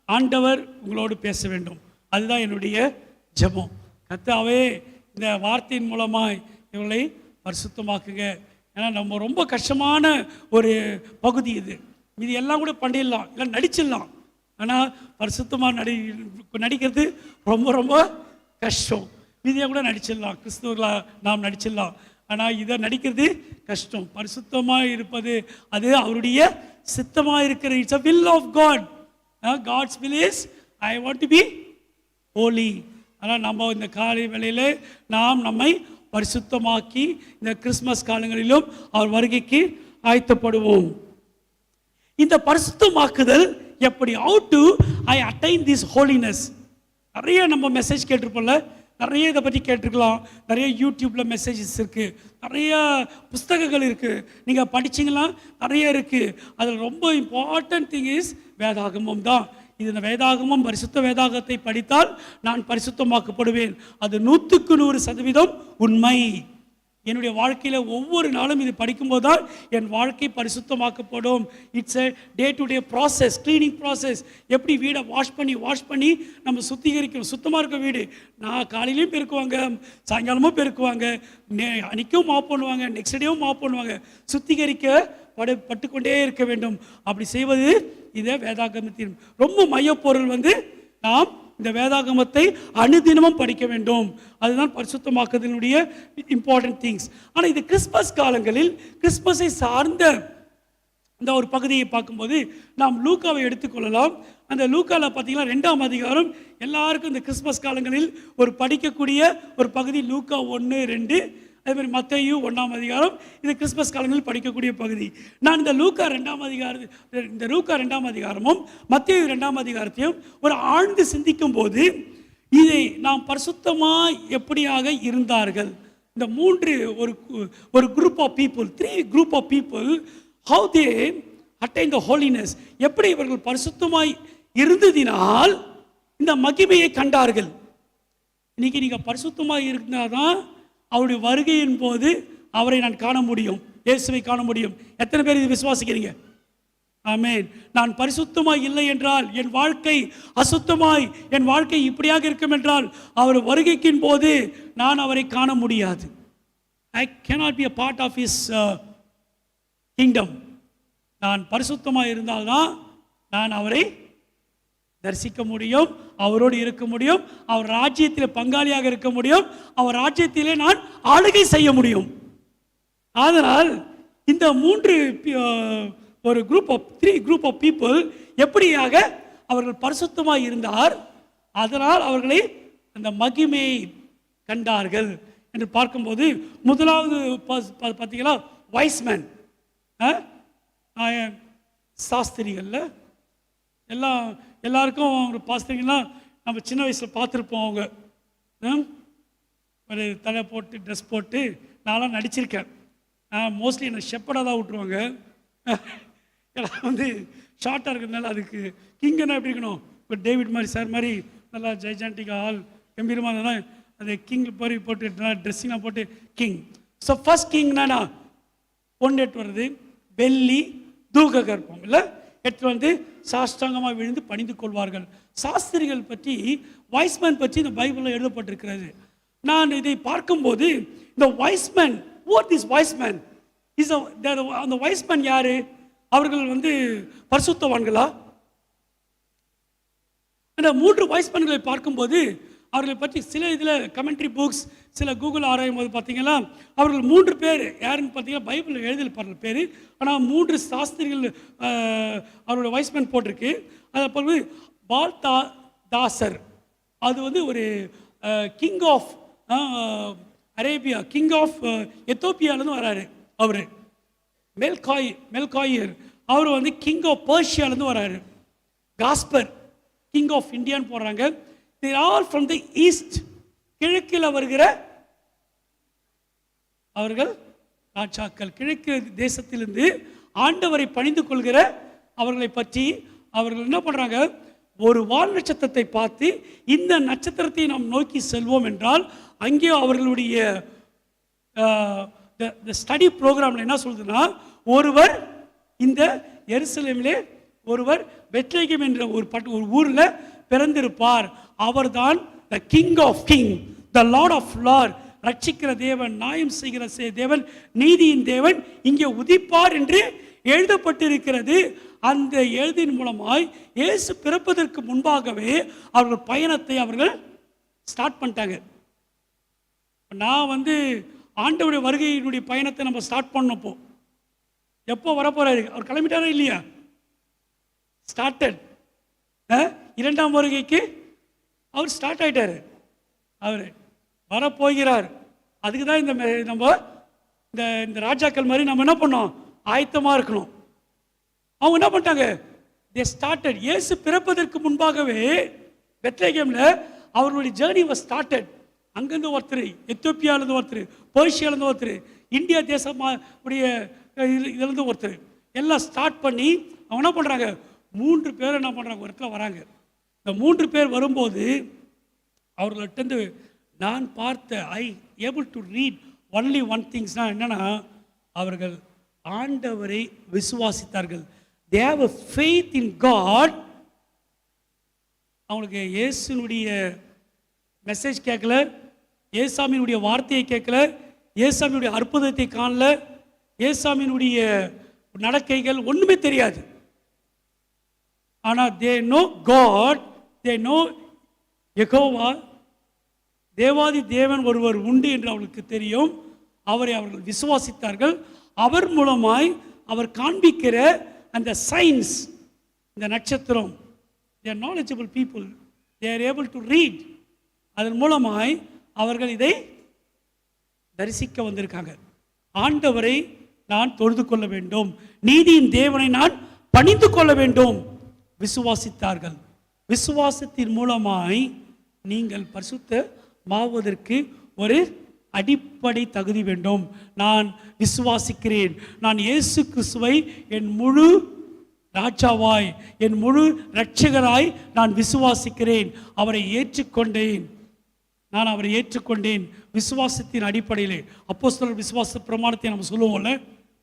ஆண்டவர் உங்களோடு பேச வேண்டும். அதுதான் என்னுடைய ஜெபம். கர்த்தாவே இந்த வார்த்தையின் மூலமாய் இவர்களை பரிசுத்தமாக்குங்க. ஏன்னா நம்ம ரொம்ப கஷ்டமான ஒரு பகுதி இது எல்லாம் கூட பண்ணிடலாம், இல்லை நடிச்சிடலாம். ஆனால் பரிசுத்தமாக நடிக்கிறது ரொம்ப ரொம்ப கஷ்டம். மீதியாக கூட நடிச்சிடலாம், கிறிஸ்துவர்களாக நாம் நடிச்சிடலாம். ஆனால் இதை நடிக்கிறது கஷ்டம். பரிசுத்தமாக இருப்பது அது அவருடைய சித்தமாக இருக்கிற. It's a will of God. God's will is I want to be holy. ஆனால் நம்ம இந்த காலை வேளையிலே நாம் நம்மை பரிசுத்தமாக்கி இந்த கிறிஸ்மஸ் காலங்களிலும் அவர் வருகைக்கு ஆயத்தப்படுவோம். இந்த பரிசுத்தமாக்குதல் எப்படி? how to I attain this holiness? நிறைய நம்ம மெசேஜ் கேட்டிருப்போம்ல, நிறைய இதை பற்றி கேட்டிருக்கலாம். நிறைய யூடியூப்பில் மெசேஜஸ் இருக்குது, நிறைய புஸ்தகங்கள் இருக்குது, நீங்கள் படிச்சிங்களா நிறைய இருக்குது. அதில் ரொம்ப இம்பார்ட்டன்ட் திங் இஸ் வேதாகமம் தான். இந்த வேதாகமம், பரிசுத்த வேதாகத்தை படித்தால் நான் பரிசுத்தமாக்கப்படுவேன். அது 100% உண்மை. என்னுடைய வாழ்க்கையில் ஒவ்வொரு நாளும் இது படிக்கும்போது தான் என் வாழ்க்கை பரிசுத்தமாக்கப்படும். It's a day to day process, cleaning process. எப்படி வீடை வாஷ் பண்ணி நம்ம சுத்திகரிக்கணும். சுத்தமாக இருக்க வீடு. நான் காலையிலையும் பெருக்குவாங்க, சாயங்காலமும் பெருக்குவாங்க, அன்றைக்கும் மாப் பண்ணுவாங்க, நெக்ஸ்ட் டேவும் மாப் பண்ணுவாங்க. பட்டுக்கொண்டே இருக்க வேண்டும். அப்படி செய்வது இதே வேதாகமத்தின் ரொம்ப மையப்பொருள் நாம் இந்த வேதாகமத்தை அனுதினமும் படிக்க வேண்டும். அதுதான் பரிசுத்தமாக்குதலினுடைய இம்பார்ட்டன்ட் திங்ஸ். ஆனால் இது கிறிஸ்மஸ் காலங்களில் கிறிஸ்மஸை சார்ந்த இந்த ஒரு பகுதியை பார்க்கும்போது நாம் லூக்காவை எடுத்துக்கொள்ளலாம். அந்த லூக்காவில் பார்த்தீங்கன்னா 2ஆம் அதிகாரம் எல்லாருக்கும் இந்த கிறிஸ்மஸ் காலங்களில் ஒரு படிக்கக்கூடிய ஒரு பகுதி. லூக்கா 1-2, அதே மாதிரி மத்தேயு 1ஆம் அதிகாரம் இது கிறிஸ்மஸ் காலங்களில் படிக்கக்கூடிய பகுதி. நான் இந்த லூக்கா 2ஆம் அதிகாரமும் மத்தேயு 2ஆம் அதிகாரத்தையும் ஒரு ஆழ்ந்து சிந்திக்கும் போது இதை நாம் பரிசுத்தமாக எப்படியாக இருந்தார்கள், இந்த 3 ஒரு group of people, 3 group of people, how they attain the holiness, எப்படி இவர்கள் பரிசுத்தமாய் இருந்ததினால் இந்த மகிமையை கண்டார்கள். இன்னைக்கு நீங்க பரிசுத்தமாய் இருந்தாதான் அவருடைய வருகையின் போது அவரை நான் காண முடியும், இயேசுவை காண முடியும். எத்தனை பேர் இது விசுவாசிக்கிறீங்க? ஆமென். நான் பரிசுத்தமாய் இல்லை என்றால் என் வாழ்க்கை அசுத்தமாய், என் வாழ்க்கை இப்படியாக இருக்கும் என்றால் அவர் வருகைக்கின் போது நான் அவரை காண முடியாது. I cannot be a part of his kingdom. நான் பரிசுத்தமாக இருந்தால்தான் நான் அவரை தரிசிக்க முடியும், அவரோடு இருக்க முடியும், அவர் ராஜ்யத்தில் பங்காளியாக இருக்க முடியும், அவர் ராஜ்யத்திலே நான் ஆளுகை செய்ய முடியும். அதனால் இந்த 3 ஒரு group of 3 group of people எப்படியாக அவர்கள் பரிசுத்தமாக இருந்தார், அதனால் அவர்களை அந்த மகிமையை கண்டார்கள் என்று பார்க்கும்போது முதலாவது பார்த்தீங்களா வைஸ்மேன், சாஸ்திரிகளில் எல்லாருக்கும் அவங்க பாஸ்திரிங்கன்னா நம்ம சின்ன வயசில் பார்த்துருப்போம். அவங்க ஒரு தலை போட்டு ட்ரெஸ் போட்டு நான்லாம் நடிச்சிருக்கேன். மோஸ்ட்லி என்னை ஷெப்படாக தான் விட்ருவாங்க. வந்து ஷார்ட்டாக இருக்கிறதுனால அதுக்கு கிங்கன்னா எப்படி இருக்கணும், இப்போ டேவிட் மாதிரி சார் மாதிரி நல்லா ஜெய்ஜாண்டிக்காக ஆள் கம்பீரமாக இருந்தால் அது கிங் மாதிரி போட்டு நல்லா ட்ரெஸ்ஸிங்காக போட்டு கிங். ஸோ ஃபர்ஸ்ட் கிங்னா பொண்டெட்டு வருது, வெள்ளி தூக்க கற்பம் இல்லை எடுத்து வந்து சாஷ்டாங்கமாக விழுந்து பணிந்து கொள்வார்கள். சாஸ்திரிகள் பற்றி, வைஸ்மேன் பற்றி இந்த பைபிளில் எழுதப்பட்டிருக்கிறது. நான் இதை பார்க்கும்போது இந்த Wiseman, what is Wiseman is அந்த வைஸ்மேன் யாரு? அவர்கள் வந்து பரிசுத்தவான்களா? அந்த 3 வைஸ்மேன்களை பார்க்கும்போது அவர்களை பற்றி சில இதில் கமெண்ட்ரி புக்ஸ், சில கூகுள் ஆராயும் போது பார்த்தீங்கன்னா அவர்கள் 3 பேர் யாருன்னு பார்த்தீங்கன்னா பைபிளில் எழுதியிருப்பார்கள் பேர். ஆனால் 3 சாஸ்திரிகள் அவரோட வைஸ்மேன் போட்டிருக்கு. அதை பார்க்கும்போது பால்தாசர், அது வந்து ஒரு king of Arabia, king of எத்தோப்பியாவிலேருந்து வராரு. அவர் மெல்காயர், அவர் வந்து கிங் ஆஃப் பர்ஷியாவிலேருந்து வராரு. காஸ்பர் கிங் ஆஃப் இந்தியான்னு போடுறாங்க. they are all from the east, கிழக்கில் வருகிற அவர்கள் ராஜாக்கள், கிழக்கு தேசத்திலிருந்து ஆண்டவரை பணிந்து கொள்கிற அவர்களை பற்றி அவர்கள் என்ன பண்ணுறாங்க, ஒரு வால் நட்சத்திரத்தை பார்த்து இந்த நட்சத்திரத்தை நாம் நோக்கி செல்வோம் என்றால் அங்கே அவர்களுடைய ஸ்டடி ப்ரோக்ராமில் என்ன சொல்லுதுன்னா, ஒருவர் இந்த எருசலேமிலே, ஒருவர் பெத்லகேம் என்ற ஒரு ஊரில் பிறந்திருப்பார், அவர்தான் the king of king, the lord of lord, ரட்சிக்கிற தேவன், நியாயம் செய்கிற தேவன், நீதியின் தேவன் இங்கே உதிப்பார் என்று எழுதப்பட்டிருக்கிறது. அந்த எழுதின் மூலமாய் இயேசு பிறப்பதற்கு முன்பாகவே அவர்கள் பயணத்தை அவர்கள் ஸ்டார்ட் பண்ணிட்டாங்க. நான் வந்து ஆண்டவருடைய வருகையினுடைய பயணத்தை நம்ம ஸ்டார்ட் பண்ணப்போ எப்போ வரப்போறாரு, அவர் கிளம்பிட்டாரா இல்லையா? ஸ்டார்டட். 2ஆம் வருகைக்கு அவர் ஸ்டார்ட் ஆயிட்டாரு, அவர் வரப்போகிறார். அதுக்கு தான் நம்ம இந்த ராஜாக்கள் மாதிரி நம்ம என்ன பண்ணோம், ஆயத்தமாக இருக்கணும். அவங்க என்ன பண்ணிட்டாங்க, தே ஸ்டார்டட். இயேசு பிறப்பதற்கு முன்பாகவே பெத்லகேம்ல அவர்களுடைய ஜேர்னி வாஸ் ஸ்டார்டட். அங்கேருந்து ஒருத்தர், எத்தியோப்பியாவிலேருந்து ஒருத்தர், பர்ஷியாவிலேருந்து ஒருத்தர், இந்தியா தேசமுடைய இதுலேருந்து ஒருத்தர், எல்லாம் ஸ்டார்ட் பண்ணி அவங்க என்ன பண்ணுறாங்க, 3 பேர் என்ன பண்ணுறாங்க, ஒரு இடத்துல வராங்க. இந்த 3 பேர் வரும்போது அவர்கள்ட்ட நான் பார்த்த able to read only one திங்ஸ்னால் என்னென்னா, அவர்கள் ஆண்டவரை விசுவாசித்தார்கள். they have a faith in God. அவங்களுக்கு இயேசுனுடைய மெசேஜ் கேட்கல, ஏசாமியினுடைய வார்த்தையை கேட்கல, ஏசாமியுடைய அற்புதத்தை காணல, ஏசாமியினுடைய நடக்கைகள் ஒன்றுமே தெரியாது. ஆனால் they know God, they know Jehovah தேவாதி தேவன் ஒருவர் உண்டு என்று அவர்களுக்கு தெரியும். அவரை அவர்கள் விசுவாசித்தார்கள். அவர் மூலமாய் அவர் காண்பிக்கிற அந்த சயின்ஸ், இந்த நட்சத்திரம், they are knowledgeable people, they are able to read. அதன் மூலமாய் அவர்கள் இதை தரிசிக்க வந்திருக்காங்க. ஆண்டவரை நான் தொழுது கொள்ள வேண்டும், நீதியின் தேவனை நான் பணிந்து கொள்ள வேண்டும் விசுவாசித்தார்கள். விசுவாசத்தின் மூலமாய் நீங்கள் பரிசுத்தமாவதற்கு ஒரு அடிப்படை தகுதி வேண்டும். நான் விசுவாசிக்கிறேன், நான் இயேசு கிறிஸ்துவை என் முழு ராஜாவாய், என் முழு இரட்சகராய் நான் விசுவாசிக்கிறேன், அவரை ஏற்றுக்கொண்டேன், நான் அவரை ஏற்றுக்கொண்டேன். விசுவாசத்தின் அடிப்படையிலே அப்போஸ்தலர் விசுவாச பிரமாணத்தை நம்ம சொல்லுவோம்ல,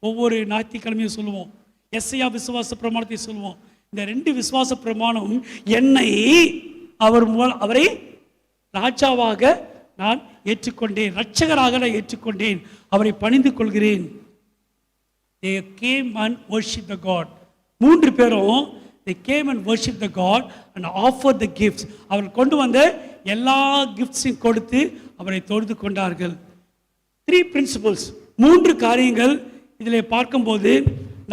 ஒவ்வொரு ஞாயிற்றுக்கிழமையும் சொல்லுவோம். எஸ்ஐயா விசுவாச பிரமாணத்தை சொல்லுவோம். இந்த 2 விசுவாச பிரமாணம் என்னை அவரை ராஜாவாக நான் ஏற்றுக்கொண்டேன், இரட்சகராக நான் ஏற்றுக்கொண்டேன், அவரை பணிந்து கொள்கிறேன். They came and worship the God. 3 பேரும் they came and worship the God and offered the gifts. அவர்கள் கொண்டு வந்த எல்லா கிஃப்ட்ஸையும் கொடுத்து அவரை தொழுது கொண்டார்கள். 3 principles, 3 காரியங்கள் இதில் பார்க்கும்போது,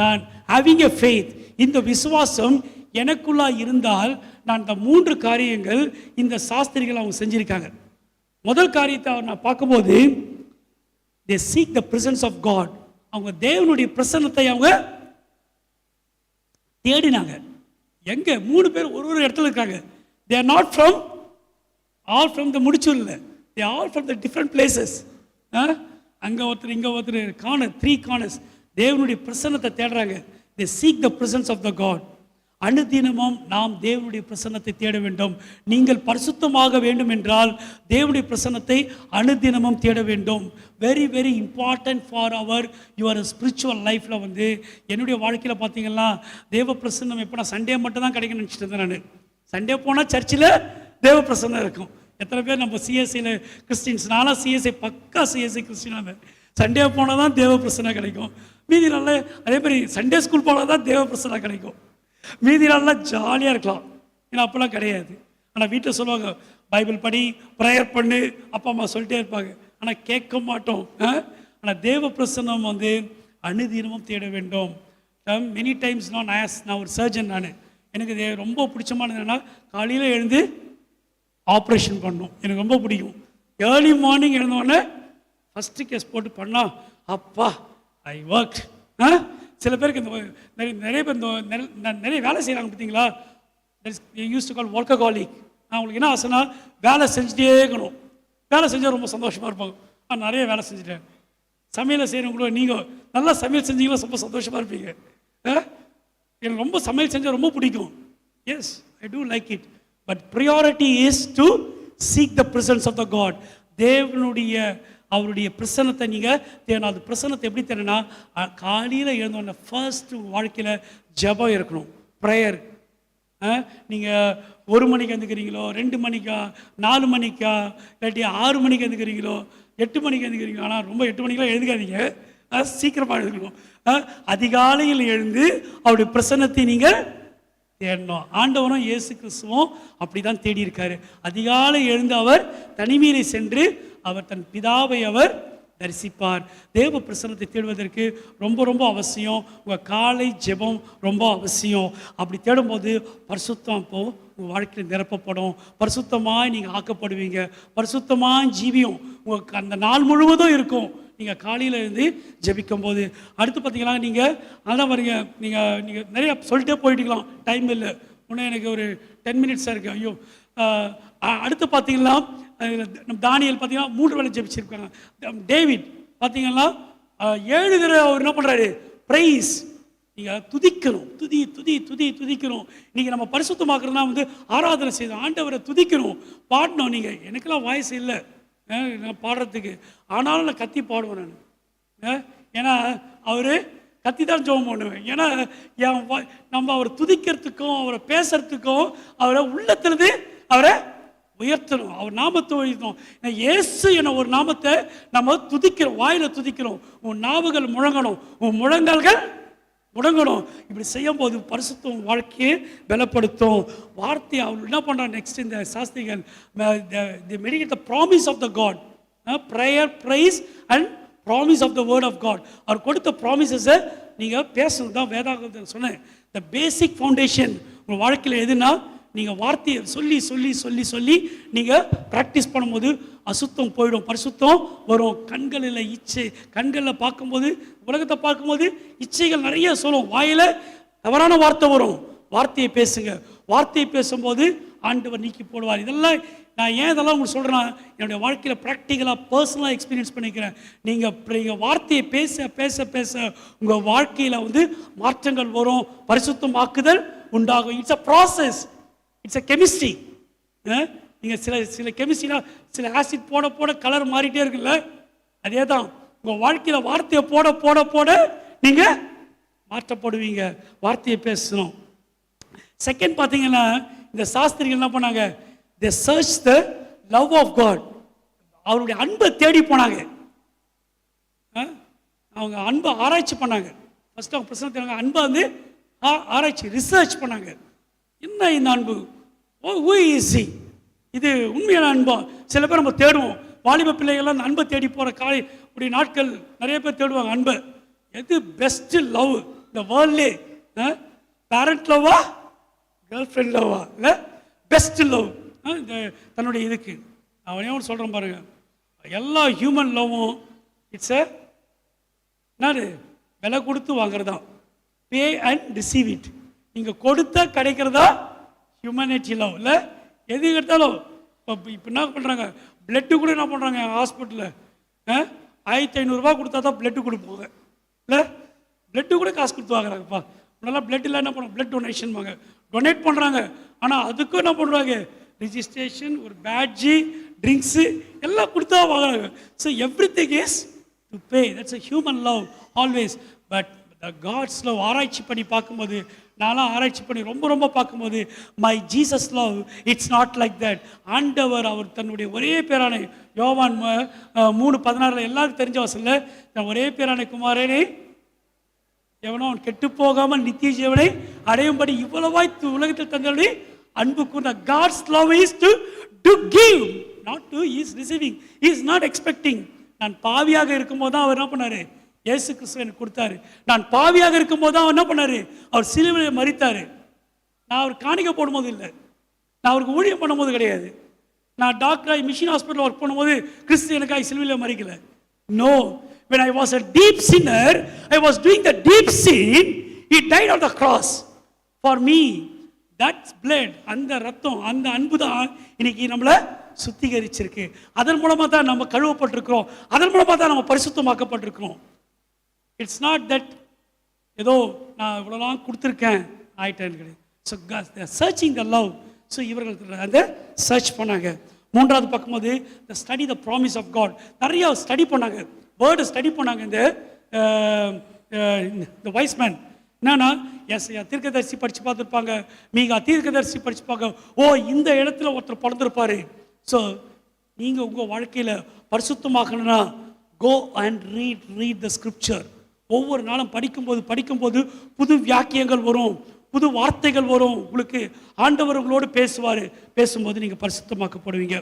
நான் having a faith, இந்த விசுவாசம் எனக்குள்ளா இருந்தால் நான் இந்த 3 காரியங்கள் இந்த சாஸ்திரிகள் அவங்க செஞ்சிருக்காங்க. முதல் காரியத்தை நான் பார்க்கும்போது, they seek the presence of God. அவங்க தேவனுடைய பிரசன்னத்தை அவங்க தேடினாங்க. எங்க 3 பேர் ஒரு இடத்துல இருக்காங்க. they are not from all from the முடிச்சூர்ல, they are all from the different places. அங்க ஒருத்தர் இங்க ஒருத்தர், கார்னர் 3 கார்னர்ஸ் தேவனுடைய பிரசன்னத்தை தேடுறாங்க. they seek the presence of the God. அனுதினமும் நாம் தேவனுடைய பிரசன்னத்தை தேட வேண்டும். நீங்கள் பரிசுத்தமாக வேண்டும் என்றால் தேவனுடைய பிரசன்னத்தை அனுதினமும் தேட வேண்டும். Very very important for our your spiritual லைஃப்பில். என்னுடைய வாழ்க்கையில் பார்த்தீங்கன்னா தேவ பிரசன்னம் எப்போ நான் சண்டே மட்டும் தான் கிடைக்கும்னு நினச்சிட்டு இருந்தேன். நான் சண்டே போனால் சர்ச்சில் தேவ பிரசன்னம் இருக்கும். எத்தனை பேர் நம்ம சிஎஸ்சியில் கிறிஸ்டின்ஸ்? நானும் சிஎஸ்சி, பக்கா சிஎஸ்சி கிறிஸ்டினாக. சண்டே போனால் தான் தேவ பிரசன்னம் கிடைக்கும். மீதி நாளில் அதே மாதிரி சண்டே ஸ்கூல் போனால் தான் தேவ பிரசன்னம் கிடைக்கும். மீதி நாள்லாம் ஜாலியாக இருக்கலாம். ஏன்னா அப்போல்லாம் கிடையாது. ஆனால் வீட்டில் சொல்லுவாங்க, பைபிள் படி, ப்ரேயர் பண்ணு, அப்பா அம்மா சொல்லிட்டே இருப்பாங்க. ஆனால் கேட்க மாட்டோம். ஆனால் தேவ பிரசன்னம் அனுதினமும் தேட வேண்டும். மெனி டைம்ஸ் நான் ஒரு சர்ஜன். எனக்கு ரொம்ப பிடிச்சமானது என்னென்னா, காலையில் எழுந்து ஆப்ரேஷன் பண்ணணும். எனக்கு ரொம்ப பிடிக்கும். ஏர்லி மார்னிங் எழுந்தோடனே ஃபஸ்ட்டு கேஸ் போட்டு பண்ணால் அப்பா ஐ ஒர்க். சில பேருக்கு நிறைய பேர் நிறைய வேலை செய்கிறாங்க பார்த்தீங்களா, யூஸ் டு கால் ஒர்க்கஹாலிக். நான் உங்களுக்கு என்ன ஆசைன்னா, வேலை செஞ்சுட்டே இருக்கணும். வேலை செஞ்சால் ரொம்ப சந்தோஷமாக இருப்பாங்க. நான் நிறைய வேலை செஞ்சுட்டேன். சமையலை செய்கிறவங்களோ நீங்கள் நல்லா சமையல் செஞ்சீங்களா ரொம்ப சந்தோஷமாக இருப்பீங்க. எனக்கு ரொம்ப சமையல் செஞ்சால் ரொம்ப பிடிக்கும். Yes, I do like it. But priority is to seek the presence of the God. தேவனுடைய அவருடைய பிரசன்னத்தை நீங்கள் தேடணும். அது பிரசன்னத்தை எப்படி தேடனா, காலையில் எழுந்தோடனே ஃபர்ஸ்ட் வாழ்க்கையில் ஜெபம் இருக்கணும், ப்ரேயர். நீங்கள் 1 மணிக்கு எழுந்துக்கிறீங்களோ, 2 மணிக்கா, 4 மணிக்கா, இல்லாட்டி 6 மணிக்கு எழுந்துக்கிறீங்களோ, 8 மணிக்கு எழுந்துக்கிறீங்களோ. ஆனால் ரொம்ப 8 மணிக்கெலாம் எழுதுக்காதீங்க, சீக்கிரமாக எழுதுக்கணும். அதிகாலையில் எழுந்து அவருடைய பிரசன்னத்தை நீங்கள் தேடணும். ஆண்டவரும் இயேசு கிறிஸ்துவும் அப்படி தான் தேடி இருக்காரு. அதிகாலை எழுந்து அவர் தனிமையிலே சென்று அவர் தன் பிதாவை அவர் தரிசிப்பார். தேவ பிரசன்னத்தை தேடுவதற்கு ரொம்ப ரொம்ப அவசியம். உங்கள் காலை ஜெபம் ரொம்ப அவசியம். அப்படி தேடும்போது பரிசுத்தம் இப்போது உங்கள் வாழ்க்கையில் நிரப்பப்படும். பரிசுத்தமாக நீங்கள் ஆக்கப்படுவீங்க. பரிசுத்தமாக ஜீவியம் உங்களுக்கு அந்த நாள் முழுவதும் இருக்கும் நீங்கள் காலையில் இருந்து ஜெபிக்கும் போது. அடுத்து பார்த்தீங்கன்னா, நீங்கள் அதான் வரீங்க, நீங்கள் நிறைய சொல்லிட்டே போயிட்டுக்கலாம், டைம் இல்லை. இன்னும் எனக்கு ஒரு 10 மினிட்ஸாக இருக்குது. ஐயோ. அடுத்து பார்த்தீங்கன்னா, நம்ம தானியல் பார்த்தீங்கன்னா 3 வேளை ஜெபிச்சிருக்காங்க. டேவிட் பார்த்தீங்கன்னா 7 தடவை அவர் என்ன பண்ணுறாரு, ப்ரைஸ். நீங்கள் துதிக்கணும், துதிக்கணும். நீங்கள் நம்ம பரிசுத்தமாக்குறதுனா ஆராதனை செய்யணும், ஆண்டவரை துதிக்கணும், பாடணும். நீங்கள் எனக்கெல்லாம் வாய்ஸ் இல்லை நான் பாடுறதுக்கு, ஆனாலும் நான் கத்தி பாடுவேன் நான். ஏன்னா அவர் கத்தி தான் ஜெபம் பண்ணுவேன். ஏன்னா நம்ம அவரை துதிக்கிறதுக்கும் அவரை பேசுறதுக்கும் அவரை உள்ளத்துலேருந்து அவரை உயர்த்தணும், அவர் நாமத்தை உயர்த்தணும். இயேசு என ஒரு நாமத்தை நம்ம துதிக்கிறோம், வாயில துதிக்கிறோம். உன் நாவுகள் முழங்கணும், உன் முழங்கல்கள் முடங்கணும். இப்படி செய்யும் போது பரிசுத்தம் வாழ்க்கையை பலப்படுத்தும். வார்த்தையை அவர் என்ன பண்ணுறாங்க நெக்ஸ்ட் இந்த சாஸ்திரிகள் meditate the promise of the god, prayer, praise and promise of the word of god. அவர் கொடுத்த ப்ராமிசஸை நீங்கள் பேசணும் தான் வேதாகமத்தில் சொன்னேன். த பேசிக் ஃபவுண்டேஷன் உங்கள் வாழ்க்கையில் எதுனா நீங்கள் வார்த்தையை சொல்லி சொல்லி சொல்லி சொல்லி நீங்கள் ப்ராக்டிஸ் பண்ணும்போது அசுத்தம் போயிடும், பரிசுத்தம் வரும். கண்களில் இச்சை, கண்களில் பார்க்கும்போது உலகத்தை பார்க்கும்போது இச்சைகள் நிறைய சொல்லும். வாயில் தவறான வார்த்தை வரும். வார்த்தையை பேசுங்க. வார்த்தையை பேசும்போது ஆண்டவர் நீக்கி போடுவார். இதெல்லாம் நான் ஏன் இதெல்லாம் உங்களுக்கு சொல்கிறேன்னா, என்னுடைய வாழ்க்கையில் ப்ராக்டிக்கலாக பர்சனலாக எக்ஸ்பீரியன்ஸ் பண்ணிக்கிறேன். நீங்கள் வார்த்தையை பேச பேச பேச உங்கள் வாழ்க்கையில் மாற்றங்கள் வரும், பரிசுத்தமாக்குதல் உண்டாகும். It's a process, it's a chemistry. நீங்கள் சில கெமிஸ்ட்ரினா சில ஆசிட் போட போட கலர் மாறிட்டே இருக்குல்ல, அதே தான் உங்கள் வாழ்க்கையில் வார்த்தையை போட போட போட நீங்கள் மாற்றப்படுவீங்க. வார்த்தையை பேசணும். செகண்ட் பார்த்தீங்கன்னா, இந்த சாஸ்திரிகள் என்ன பண்ணாங்க, they search the love of God. அவருடைய அன்பை தேடி போனாங்க. அவங்க அன்பை ஆராய்ச்சி பண்ணாங்க. ஃபர்ஸ்ட் அவங்க பிரச்சனை அன்பை ஆராய்ச்சி ரிசர்ச் பண்ணாங்க. என்ன இந்த அன்பு, who is he? இது உண்மையான அன்பா? சில பேர் நம்ம தேடுவோம். வாலிப பிள்ளைகள்லாம் அந்த அன்பை தேடி போகிற உடைய நாட்கள் நிறைய பேர் தேடுவாங்க அன்பை. எது பெஸ்ட் லவ் இந்த வேர்ல்ட்லே? பேரண்ட் லவ்வா, கேர்ள் ஃப்ரெண்ட் லவ்வா, இல்லை பெஸ்ட் லவ்? இந்த தன்னுடைய இதுக்கு அவனே ஒன்று சொல்கிறேன் பாருங்க, எல்லா ஹியூமன் லவ்வும் இட்ஸ் என்னது, விலை கொடுத்து வாங்குறதா, பே அண்ட் ரிசீவ் இட். நீங்கள் கொடுத்தா கிடைக்கிறதா ஹியூமனிட்டி லவ். இல்லை எது எடுத்தாலும் இப்போ என்ன பண்ணுறாங்க, பிளட்டு கூட என்ன பண்ணுறாங்க ஹாஸ்பிட்டலில் 1500 கொடுத்தா தான் பிளட்டு கொடுப்பாங்க. இல்லை பிளட்டு கூட காசு கொடுத்து வாங்குறாங்கப்பா. முன்னெல்லாம் பிளட்டில் என்ன பண்ணுவாங்க, பிளட் டொனேஷன் வாங்க டொனேட் பண்ணுறாங்க. ஆனால் அதுக்கும் என்ன பண்ணுறாங்க, ரிஜிஸ்ட்ரேஷன், ஒரு பேட்ஜி, ட்ரிங்க்ஸு எல்லாம் கொடுத்தா வாங்குறாங்க. So everything is to pay. That's a human love always. But the God's love ஆராய்ச்சி பண்ணி பார்க்கும்போது, நான்லாம் ஆராய்ச்சி பண்ணி ரொம்ப ரொம்ப பார்க்கும்போது, my Jesus love it's not like that. ஆண்டவர் அவர் தன்னுடைய ஒரே பேரான யோவான் 3:16 எல்லாருக்கும் தெரிஞ்ச வசல்ல, தன் ஒரே பேரான குமாரனே எவனோ அவன் கெட்டு போகாமல் நித்திய ஜீவனை அடையும்படி இவ்வளவாய் உலகத்தில் தங்களுடைய அன்பு கூர்ந்த. God's love is to give, not to is receiving, is not expecting. நான் பாவியாக இருக்கும்போது தான் அவர் என்ன பண்ணாரு, இயேசு கிறிஸ்து எனக்கு கொடுத்தாரு. நான் பாவியாக இருக்கும்போது தான் அவர் என்ன பண்ணாரு, அவர் சிலுவையை மரித்தாரு. நான் அவர் காணிக்க போடும்போது இல்லை, நான் அவருக்கு ஊழியம் பண்ணும்போது கிடையாது. நான் டாக்டராக மிஷின் ஹாஸ்பிட்டல் ஒர்க் பண்ணும்போது கிறிஸ்து எனக்காக சிலுவையில் மறிக்கல. No, when I was a deep sinner, I was doing the deep sin, he died on the cross for me. That's blood, அந்த ரத்தம், அந்த அன்பு தான் இன்னைக்கு நம்மளை சுத்திகரிச்சிருக்கு. அதன் மூலமாக தான் நம்ம கழுவப்பட்டிருக்கிறோம், அதன் மூலமாக தான் நம்ம பரிசுத்தமாக்கப்பட்டிருக்கிறோம். இட்ஸ் நாட் தட் ஏதோ நான் இவ்வளோலாம் கொடுத்துருக்கேன் ஆயிட்டேன்னு கிடையாது. So searching the love. So இவர்கள் அந்த சர்ச் பண்ணாங்க. மூன்றாவது பார்க்கும்போது the study the promise of God. நிறையா ஸ்டடி பண்ணாங்க, வேர்டு ஸ்டடி பண்ணாங்க. இந்த வைஸ் மேன் என்னன்னா, தீர்க்கதரிசி படித்து பார்த்துருப்பாங்க, மீகா தீர்க்கதரிசி படிச்சுப்பாங்க. ஓ, இந்த இடத்துல ஒருத்தர் பிறந்திருப்பாரு. ஸோ நீங்கள் உங்கள் வாழ்க்கையில் பரிசுத்தமாகணும்னா go and read the scripture. ஒவ்வொரு நாளும் படிக்கும்போது புது வாக்கியங்கள் வரும், புது வார்த்தைகள் வரும். உங்களுக்கு ஆண்டவர் உங்களோடு பேசுவார். பேசும்போது நீங்கள் பரிசுத்தமாக்கப்படுவீங்க.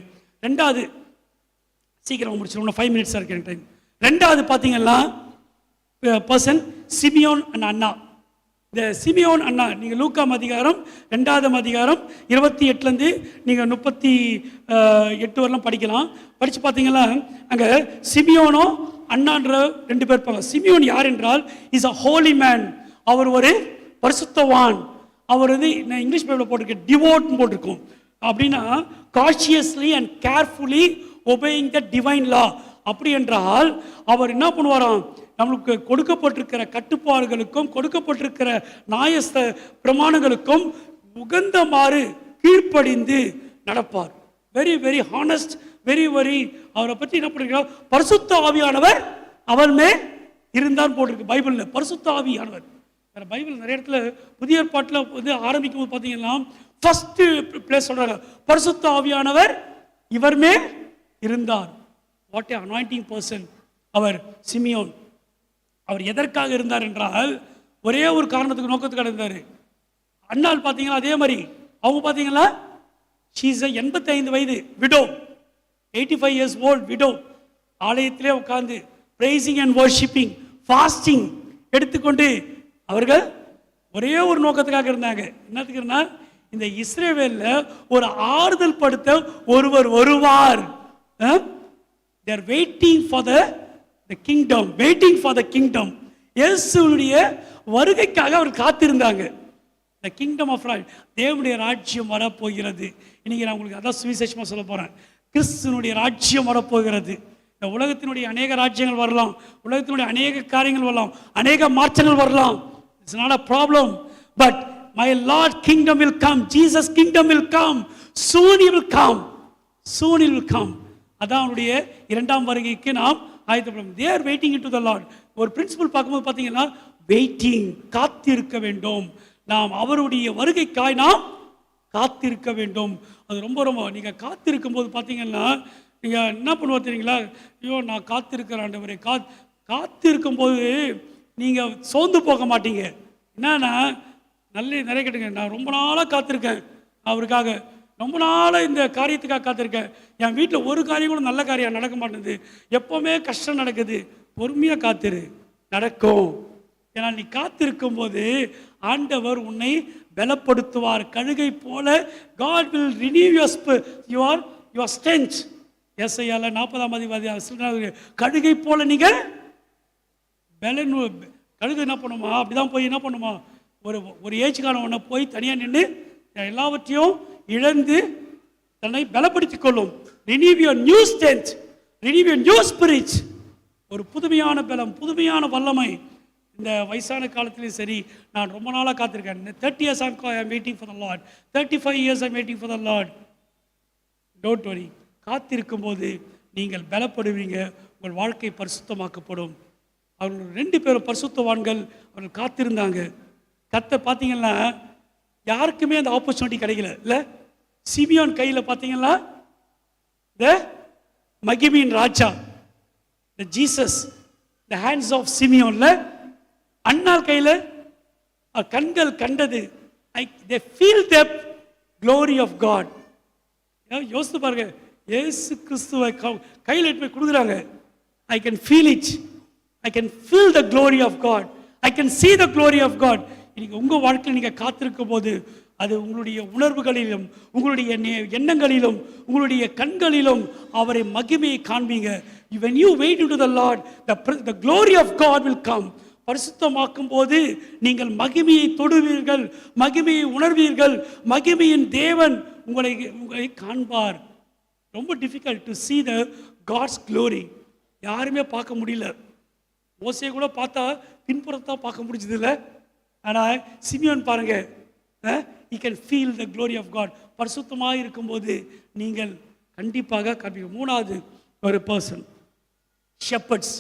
ரெண்டாவது, சீக்கிரம் முடிச்சிடும், 5 minutes இருக்கிற டைம். ரெண்டாவது பார்த்தீங்கன்னா பர்சன் சிமியோன் அண்ட் அண்ணா. இந்த சிமியோன் அண்ணா நீங்கள் லூக்காம் அதிகாரம் 2ஆம் அதிகாரம் 28லேருந்து நீங்கள் 38 வரலாம் படிக்கலாம். படித்து பார்த்தீங்கன்னா அங்கே சிமியோனோ அண்ணான்ற 2 பேர் இருப்பாங்க. சிமியோன் யார் என்றால் இஸ் அ ஹோலி மேன். அவர் ஒரு பரிசுத்தவான். அவர் நான் இங்கிலீஷ் பைபிளில் போட்டிருக்கேன், டிவோட்னு போட்டிருக்கோம். அப்படின்னா consciously and carefully obeying the divine law. அப்படி என்றால் அவர் என்ன பண்ணுவாராம், நம்மளுக்கு கொடுக்கப்பட்டிருக்கிற கட்டுப்பாடுகளுக்கும் கொடுக்கப்பட்டிருக்கிற நியாய பிரமாணங்களுக்கும் உகந்தமாறு கீழ்ப்படிந்து நடப்பார். Very very honest, very very. அவரை பற்றி என்ன பண்ணுறார், பரிசுத்த ஆவியானவர் அவர் மேல் இருந்தான் போட்டிருக்கு பைபிளில். பரிசுத்த ஆவியானவர் பைபிள் நிறைய இடத்துல புதிய ஏற்பாட்டில் ஆரம்பிக்கும் போது பார்த்தீங்கன்னா ஃபர்ஸ்ட் பிளேஸ் சொல்றாங்க, பரிசுத்த ஆவியானவர் இவர் மேல் இருந்தார். வாட் ஏ அனாயிண்டிங் பர்சன் அவர் சிமியோன். அவர் எதற்காக இருந்தார் என்றால், ஒரே ஒரு காரணத்துக்கு நோக்கத்துக்கு இருந்தார். அண்ணாள் பார்த்தீங்கன்னா அதே மாதிரி அவங்க பார்த்தீங்களா ஷீஸ் 85 வயது விடோ, 85 இயர்ஸ் ஓல்ட் விடோ. ஆலயத்திலே உட்கார்ந்து பிரைசிங் அண்ட் வர்ஷிப்பிங் ஃபாஸ்டிங் எடுத்துக்கொண்டு அவர்கள் ஒரே ஒரு நோக்கத்துக்காக இருந்தாங்க. என்னத்துக்குன்னா இந்த இஸ்ரவேலில் ஒரு ஆறுதல் படுத்த ஒருவர் வருவார். they are waiting for the kingdom, waiting for the kingdom. இயேசுவுடைய வருகைக்காக அவர் காத்திருந்தாங்க. the kingdom of God, தேவனுடைய ராஜ்யம் வரப்போகிறது. இன்னைக்கு நான் உங்களுக்கு அதான் சுவிசேஷமா சொல்ல போறேன். கிறிஸ்துனுடைய ராஜ்யம் வரப்போகிறது. இந்த உலகத்தினுடைய அநேக ராஜ்யங்கள் வரலாம், உலகத்தினுடைய அநேக காரியங்கள் வரலாம், அநேக மாற்றங்கள் வரலாம். It's not a problem, but my Lord kingdom will come, Jesus kingdom will come, soon he will come, soon he will come. அதான் அவருடைய இரண்டாம் வருகைக்கு நாம் ஆயத்தப்படும். they are waiting into the Lord. ஒரு பிரின்சிபல் பார்க்கும்போது பார்த்தீங்கன்னா வெயிட்டிங், காத்திருக்க வேண்டும். நாம் அவருடைய வருகைக்காய் நாம் காத்திருக்க வேண்டும். அது ரொம்ப ரொம்ப நீங்கள் காத்திருக்கும் போது பார்த்தீங்கன்னா நீங்கள் என்ன பண்ணுவோம் தெரியுங்களா? ஐயோ நான் காத்திருக்கிற ஆண்டவரே, காத்திருக்கும் போது நீங்கள் சோர்ந்து போக மாட்டீங்க. என்னன்னா நிறைய கேட்டுங்க, நான் ரொம்ப நாளாக காத்திருக்கேன் அவருக்காக, ரொம்ப நாளாக இந்த காரியத்துக்காக காத்திருக்கேன். என் வீட்டில் ஒரு காரியம் கூட நல்ல காரியம் நடக்க மாட்டேங்குது, எப்போவுமே கஷ்டம் நடக்குது. பொறுமையாக காத்திரு, நடக்கும். ஏன்னா நீ காத்திருக்கும் போது ஆண்டவர் உன்னை பலப்படுத்துவார். கழுகை போல God will renew your strength. ஏசாயால 40ஆம் அதிகாரம் கழுகை போல நீங்கள் கழுகு என்ன பண்ணுமா, அப்படிதான் போய் என்ன பண்ணுமா, ஒரு ஏஜுக்கான ஒன்றை போய் தனியாக நின்று எல்லாவற்றையும் இழந்து தன்னை பலப்படுத்திக் கொள்ளும். renew your new strength, renew your new spirit. ஒரு புதுமையான பலம், புதுமையான வல்லமை. இந்த வயசான காலத்திலையும் சரி, நான் ரொம்ப நாளாக காத்திருக்கேன். 30 years I'm waiting for the Lord, 35 years I'm waiting for the Lord. Don't worry, காத்திருக்கும் போது நீங்கள் பலப்படுவீங்க, உங்கள் வாழ்க்கை பரிசுத்தமாக்கப்படும். அவர்கள் 2 பேரும் பரிசுத்தவான்கள், அவர்கள் காத்திருந்தாங்க. பார்த்தீங்கன்னா யாருக்குமே அந்த ஆப்பர்ச்சுனிட்டி கிடைக்கல இல்லை. சிமியோன் கையில் பார்த்தீங்கன்னா இந்த மகிமையின் ராஜா, the Jesus, the hands of சிமியோன்ல, அண்ணாள் கையில் கண்கள் கண்டது, they feel the glory of God. யோசித்து பாருங்க, இயேசு கிறிஸ்துவை கையில் எடுத்து போய் கொடுக்குறாங்க. I can feel it, I can feel the glory of God, I can see the glory of God. இன்னைக்கு உங்கள் வாழ்க்கையில் நீங்கள் காத்திருக்கும் போது அது உங்களுடைய உணர்வுகளிலும், உங்களுடைய எண்ணங்களிலும், உங்களுடைய கண்களிலும் அவரை மகிமையை காண்பீங்க. when you wait into the Lord, the glory of God will come. பரிசுத்தமாக்கும் போது நீங்கள் மகிமையை தொடுவீர்கள், மகிமையை உணர்வீர்கள், மகிமையின் தேவன் உங்களை காண்பார். ரொம்ப difficult to see the God's glory. யாருமே பார்க்க முடியல. மோசே கூட பார்த்தா பின்புறத்தான் பார்க்க முடிஞ்சது இல்லை. ஆனால் சிமியோன் பாருங்க, he can feel the glory of God. பரிசுத்தமாக இருக்கும்போது நீங்கள் கண்டிப்பாக காண்பீங்க. 3வது ஒரு பர்சன், ஷெப்பர்ட்ஸ்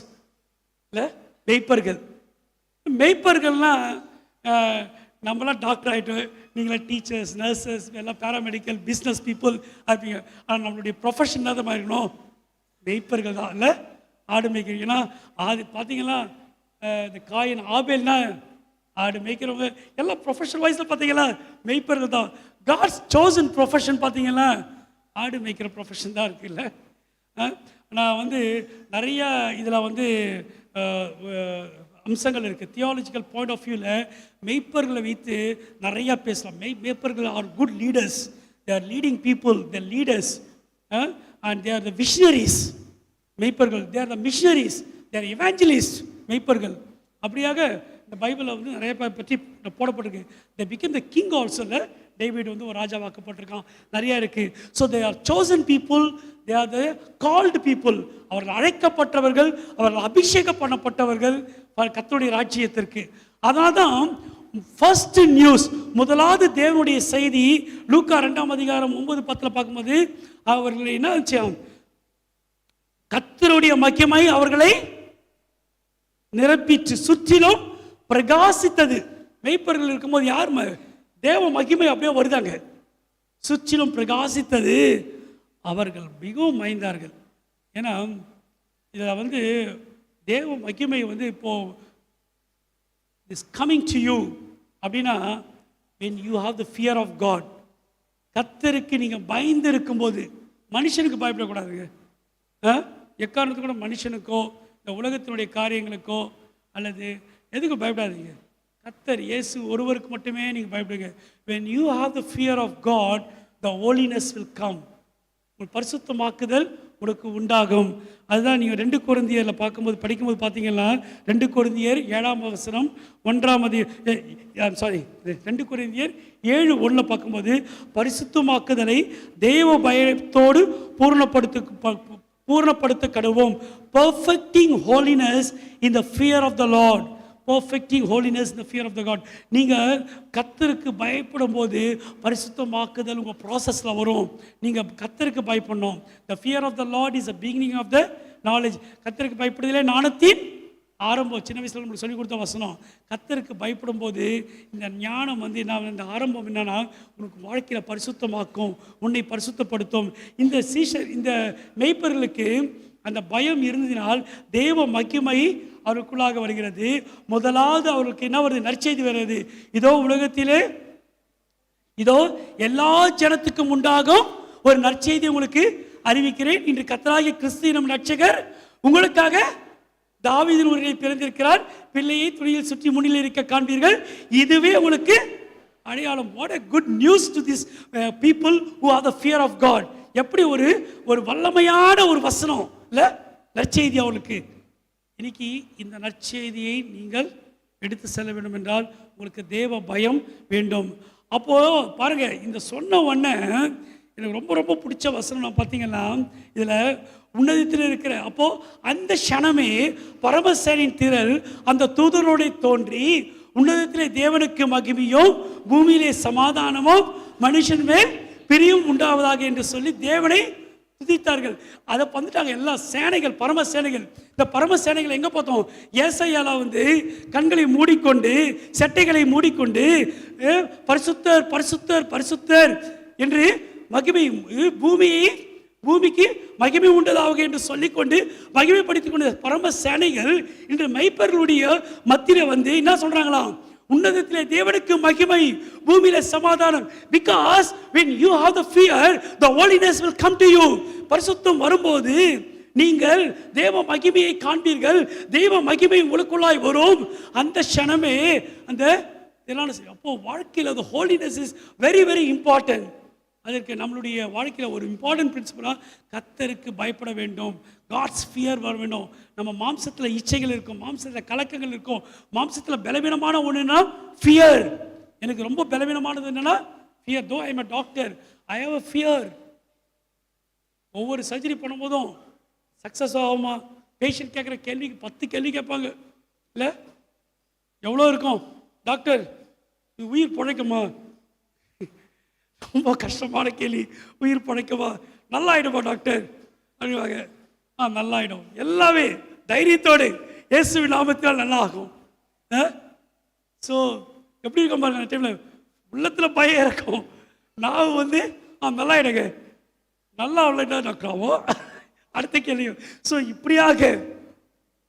இல்லை, மேய்ப்பர்கள். மேய்ப்பர்கள்னா நம்மளாம் டாக்டர் ஆகிட்டு, நீங்களாம் டீச்சர்ஸ், நர்சஸ், எல்லாம் பேராமெடிக்கல், பிஸ்னஸ் பீப்புள் இருப்பீங்க. ஆனால் நம்மளுடைய ப்ரொஃபஷன் தான் மாதிரி இருக்கணும், மேய்ப்பர்கள் தான் இல்லை, ஆடு மேய்க்கிறீங்க. ஏன்னா அது பார்த்தீங்கன்னா இந்த காயின் ஆபேல்னா ஆடு மேய்க்கிறவங்க எல்லாம் ப்ரொஃபஷனல் வைஸில் பார்த்தீங்களா மேய்ப்பர்கள் தான். காட்ஸ் சோசன் ப்ரொஃபஷன் பார்த்தீங்கன்னா ஆடு மேய்க்கிற ப்ரொஃபஷன் தான் இருக்குல்ல. நான் நிறையா இதில் அம்சங்கள் இருக்குது. தியாலஜிக்கல் பாயிண்ட் ஆஃப் வியூவில் மெய்ப்பர்களை வைத்து நிறையா பேசலாம். மேய்ப்பர்கள் are good leaders, they are leading people, they leaders and they are the visionaries. மெய்ப்பர்கள், they are the missionaries, they are evangelist. மெய்ப்பர்கள் அப்படியாக இந்த பைபிளில் நிறைய பற்றி போடப்பட்டிருக்கு. They become the king also. David ஒரு ராஜாவாக்கப்பட்டிருக்கான், நிறையா இருக்குது. So they are chosen people, they are the called people. அவர்கள் அழைக்கப்பட்டவர்கள், அவர்கள் அபிஷேகம் பண்ணப்பட்டவர்கள் கர்த்தருடைய ராஜ்யத்திற்கு. அதனால தான் ஃபர்ஸ்ட் நியூஸ், முதலாவது தேவனுடைய செய்தி லூக்கா 2ஆம் அதிகாரம் 9-10 பார்க்கும்போது அவர்கள் என்ன ஆச்சு, கர்த்தருடைய மகிமை அவர்களை நிரப்பிற்று, சுற்றிலும் பிரகாசித்தது. மெய்ப்பர்கள் இருக்கும்போது யார் தேவ மகிமை அப்படியே வருதாங்க, சுற்றிலும் பிரகாசித்தது. அவர்கள் மிகவும் மயந்தார்கள். ஏன்னா இதில் தேவ மகிமை இப்போ இஸ் கம்மிங் டு யூ அப்படின்னா when you have the fear of God, கர்த்தருக்கு நீங்கள் பயந்து இருக்கும்போது, மனுஷனுக்கு பயப்படக்கூடாதுங்க. எக்காரணத்துக்கு கூட மனுஷனுக்கோ இந்த உலகத்தினுடைய காரியங்களுக்கோ அல்லது எதுக்கு பயப்படாதீங்க. கர்த்தர் இயேசு ஒருவருக்கு மட்டுமே நீங்கள் பயப்படுங்க. when you have the fear of God, the holiness will come. உங்கள் பரிசுத்தமாக்குதல் உனக்கு உண்டாகும். அதுதான் நீங்கள் 2 கொரிந்தியரில் படிக்கும்போது பார்த்தீங்கன்னா 2 கொரிந்தியர் 7 2 கொரிந்தியர் 7:1 பார்க்கும்போது பரிசுத்தமாக்குதலை தேவ பயத்தோடு பூரணப்படுத்த கடவோம். Perfecting holiness in the fear of the Lord. Perfecting holiness in the fear of the God. நீங்கள் கர்த்தருக்கு பயப்படும் போது பரிசுத்தமாக்குதல் உங்கள் ப்ராசஸில் வரும். நீங்கள் கர்த்தருக்கு பயப்படணும். The fear of the Lord is the beginning of the knowledge. கர்த்தருக்கு பயப்படுதலே ஞானத்தின் ஆரம்பம். சின்ன வயசில் நம்மளுக்கு சொல்லிக் கொடுத்த வசனம். கர்த்தருக்கு பயப்படும் போது இந்த ஞானம் இந்த ஆரம்பம் என்னன்னா உனக்கு வாழ்க்கையில் பரிசுத்தமாக்கும், உன்னை பரிசுத்தப்படுத்தும். இந்த மேய்ப்பர்களுக்கு அந்த பயம் இருந்ததினால் தேவ மகிமை அவருக்குள்ளாக வருகிறது. முதலாவது அவர்களுக்கு என்ன வருது? நற்செய்தி வருது. இதோ உலகத்திலே எல்லா ஜனத்துக்கும் உண்டாகும் ஒரு நற்செய்தி உங்களுக்கு அறிவிக்கிறேன். இன்று கர்த்தராகிய கிறிஸ்து எனும் இரட்சகர் உங்களுக்காக தாவீதின் ஊரிலே பிறந்திருக்கிறார். பிள்ளையை துணியில் சுற்றி முன்னில் இருக்க காண்பீர்கள். இதுவே உங்களுக்கு அடையாளம். What a good news to these people who have the fear of God. எப்படி ஒரு வல்லமையான ஒரு வசனம் இல்ல, நற்செய்தி அவளுக்கு. இன்னைக்கு இந்த நற்செய்தியை நீங்கள் எடுத்து செல்ல வேண்டும் என்றால் உங்களுக்கு தேவ பயம் வேண்டும். அப்போ பாருங்க, இந்த சொன்ன உடனே எனக்கு ரொம்ப ரொம்ப பிடிச்ச வசனம் நான் பார்த்தீங்கன்னா இதில் உன்னதத்தில் இருக்கிற அப்போ அந்த க்ஷணமே பரமசேனின் திரள் அந்த தூதரோடு தோன்றி உன்னதத்திலே தேவனுக்கு மகிமையும் பூமியிலே சமாதானமும் மனுஷன் மேல் பிரியும் உண்டாவதாக என்று சொல்லி தேவனை துதித்தார்கள். அதை வந்துட்டாங்க எல்லா சேனைகள், பரம சேனைகள். இந்த பரம சேனைகள் எங்கே பார்த்தோம்? ஏசாயால கண்களை மூடிக்கொண்டு செட்டைகளை மூடிக்கொண்டு பரிசுத்தர் பரிசுத்தர் பரிசுத்தர் என்று மகிமை பூமிக்கு மகிமை உண்டதாக என்று சொல்லிக்கொண்டு மகிமைப்படுத்திக் கொண்ட பரம சேனைகள் இன்று மெய்ப்பர்களுடைய மத்தியில என்ன சொல்றாங்களாம்? உன்னதத்திலே தேவனுக்கு மகிமை, பூமியிலே சமாதானம். Because when you have the fear, the holiness will come to you. பரிசுத்தம் வரும்போது நீங்கள் தேவ மகிமையை காண்பீர்கள். தேவ மகிமை உங்களுக்குள்ளாய் வரும். அந்த க்ஷணமே அந்த அப்போ வாழ்க்கையில் the holiness is very very important. அதற்கு நம்மளுடைய வாழ்க்கையில் ஒரு இம்பார்ட்டன்ட் பிரின்சிபலாக கர்த்தருக்கு பயப்பட வேண்டும். காட்ஸ் ஃபியர் வர வேண்டும். நம்ம மாம்சத்தில் இச்சைகள் இருக்கும், மாம்சத்தில் கலக்கங்கள் இருக்கும், மாம்சத்தில் பலவீனமான ஒன்றுனா ஃபியர். எனக்கு ரொம்ப பலவீனமானது என்னன்னா ஃபியர். தோ I am a doctor, I have a fear. ஒவ்வொரு சர்ஜரி பண்ணும்போதும் சக்ஸஸ் ஆகுமா? பேஷண்ட் கேட்குற கேள்விக்கு 10 கேள்வி கேட்பாங்க இல்லை? எவ்வளோ இருக்கும் டாக்டர்? உயிர் பிழைக்குமா? ரொம்ப கஷ்டமான கேள்வி. உயிர் பிழைக்குமா? நல்லாயிடுமா டாக்டர் அப்படிவாங்க. நல்லாயிடும். எல்லாமே தைரியத்தோடு இயேசுவின் நாமத்தால் நல்லா ஆகும். ஸோ எப்படி இருக்கும் பாருங்க, டைமில் உள்ளத்தில் பயம் இருக்கும். நான் நல்லாயிடுங்க, நல்லா இல்லைன்னா டாக்டர் ஆகும். அடுத்த கேள்வி. ஸோ இப்படியாக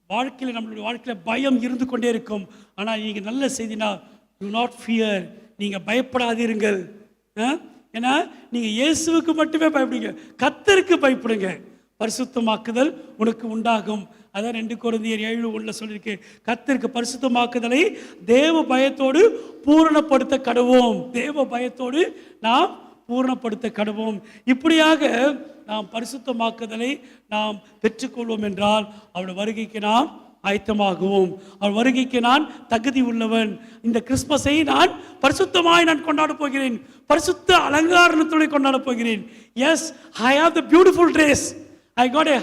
வாழ்க்கையில் நம்மளுடைய வாழ்க்கையில் பயம் இருந்து கொண்டே இருக்கும். ஆனால் நீங்கள் நல்ல செய்தினா டு நாட் ஃபியர், நீங்கள் பயப்படாதீர்கள். ஏன்னா நீங்கள் இயேசுவுக்கு மட்டுமே பயப்படுங்க, கர்த்தருக்கு பயப்படுங்க. பரிசுத்தமாக்குதல் உனக்கு உண்டாகும். அதான் 2 கொரிந்தியர் 7:1 சொல்லியிருக்கு. கர்த்தருக்கு பரிசுத்தமாக்குதலை தேவ பயத்தோடு பூரணப்படுத்த கடவோம். தேவ பயத்தோடு நாம் பூரணப்படுத்த கடவோம். இப்படியாக நாம் பரிசுத்தமாக்குதலை நாம் பெற்றுக்கொள்வோம் என்றால் அவருடைய வருகைக்கு நாம் ஆயத்தமாகுவோம். அவர் வருகைக்கு நான் தகுதி உள்ளவன். இந்த கிறிஸ்மஸை நான் பரிசுத்தமாய் நான் கொண்டாட போகிறேன். பரிசுத்த அலங்காரத்தோடு கொண்டாட போகிறேன். Yes, I have the beautiful dress. I got a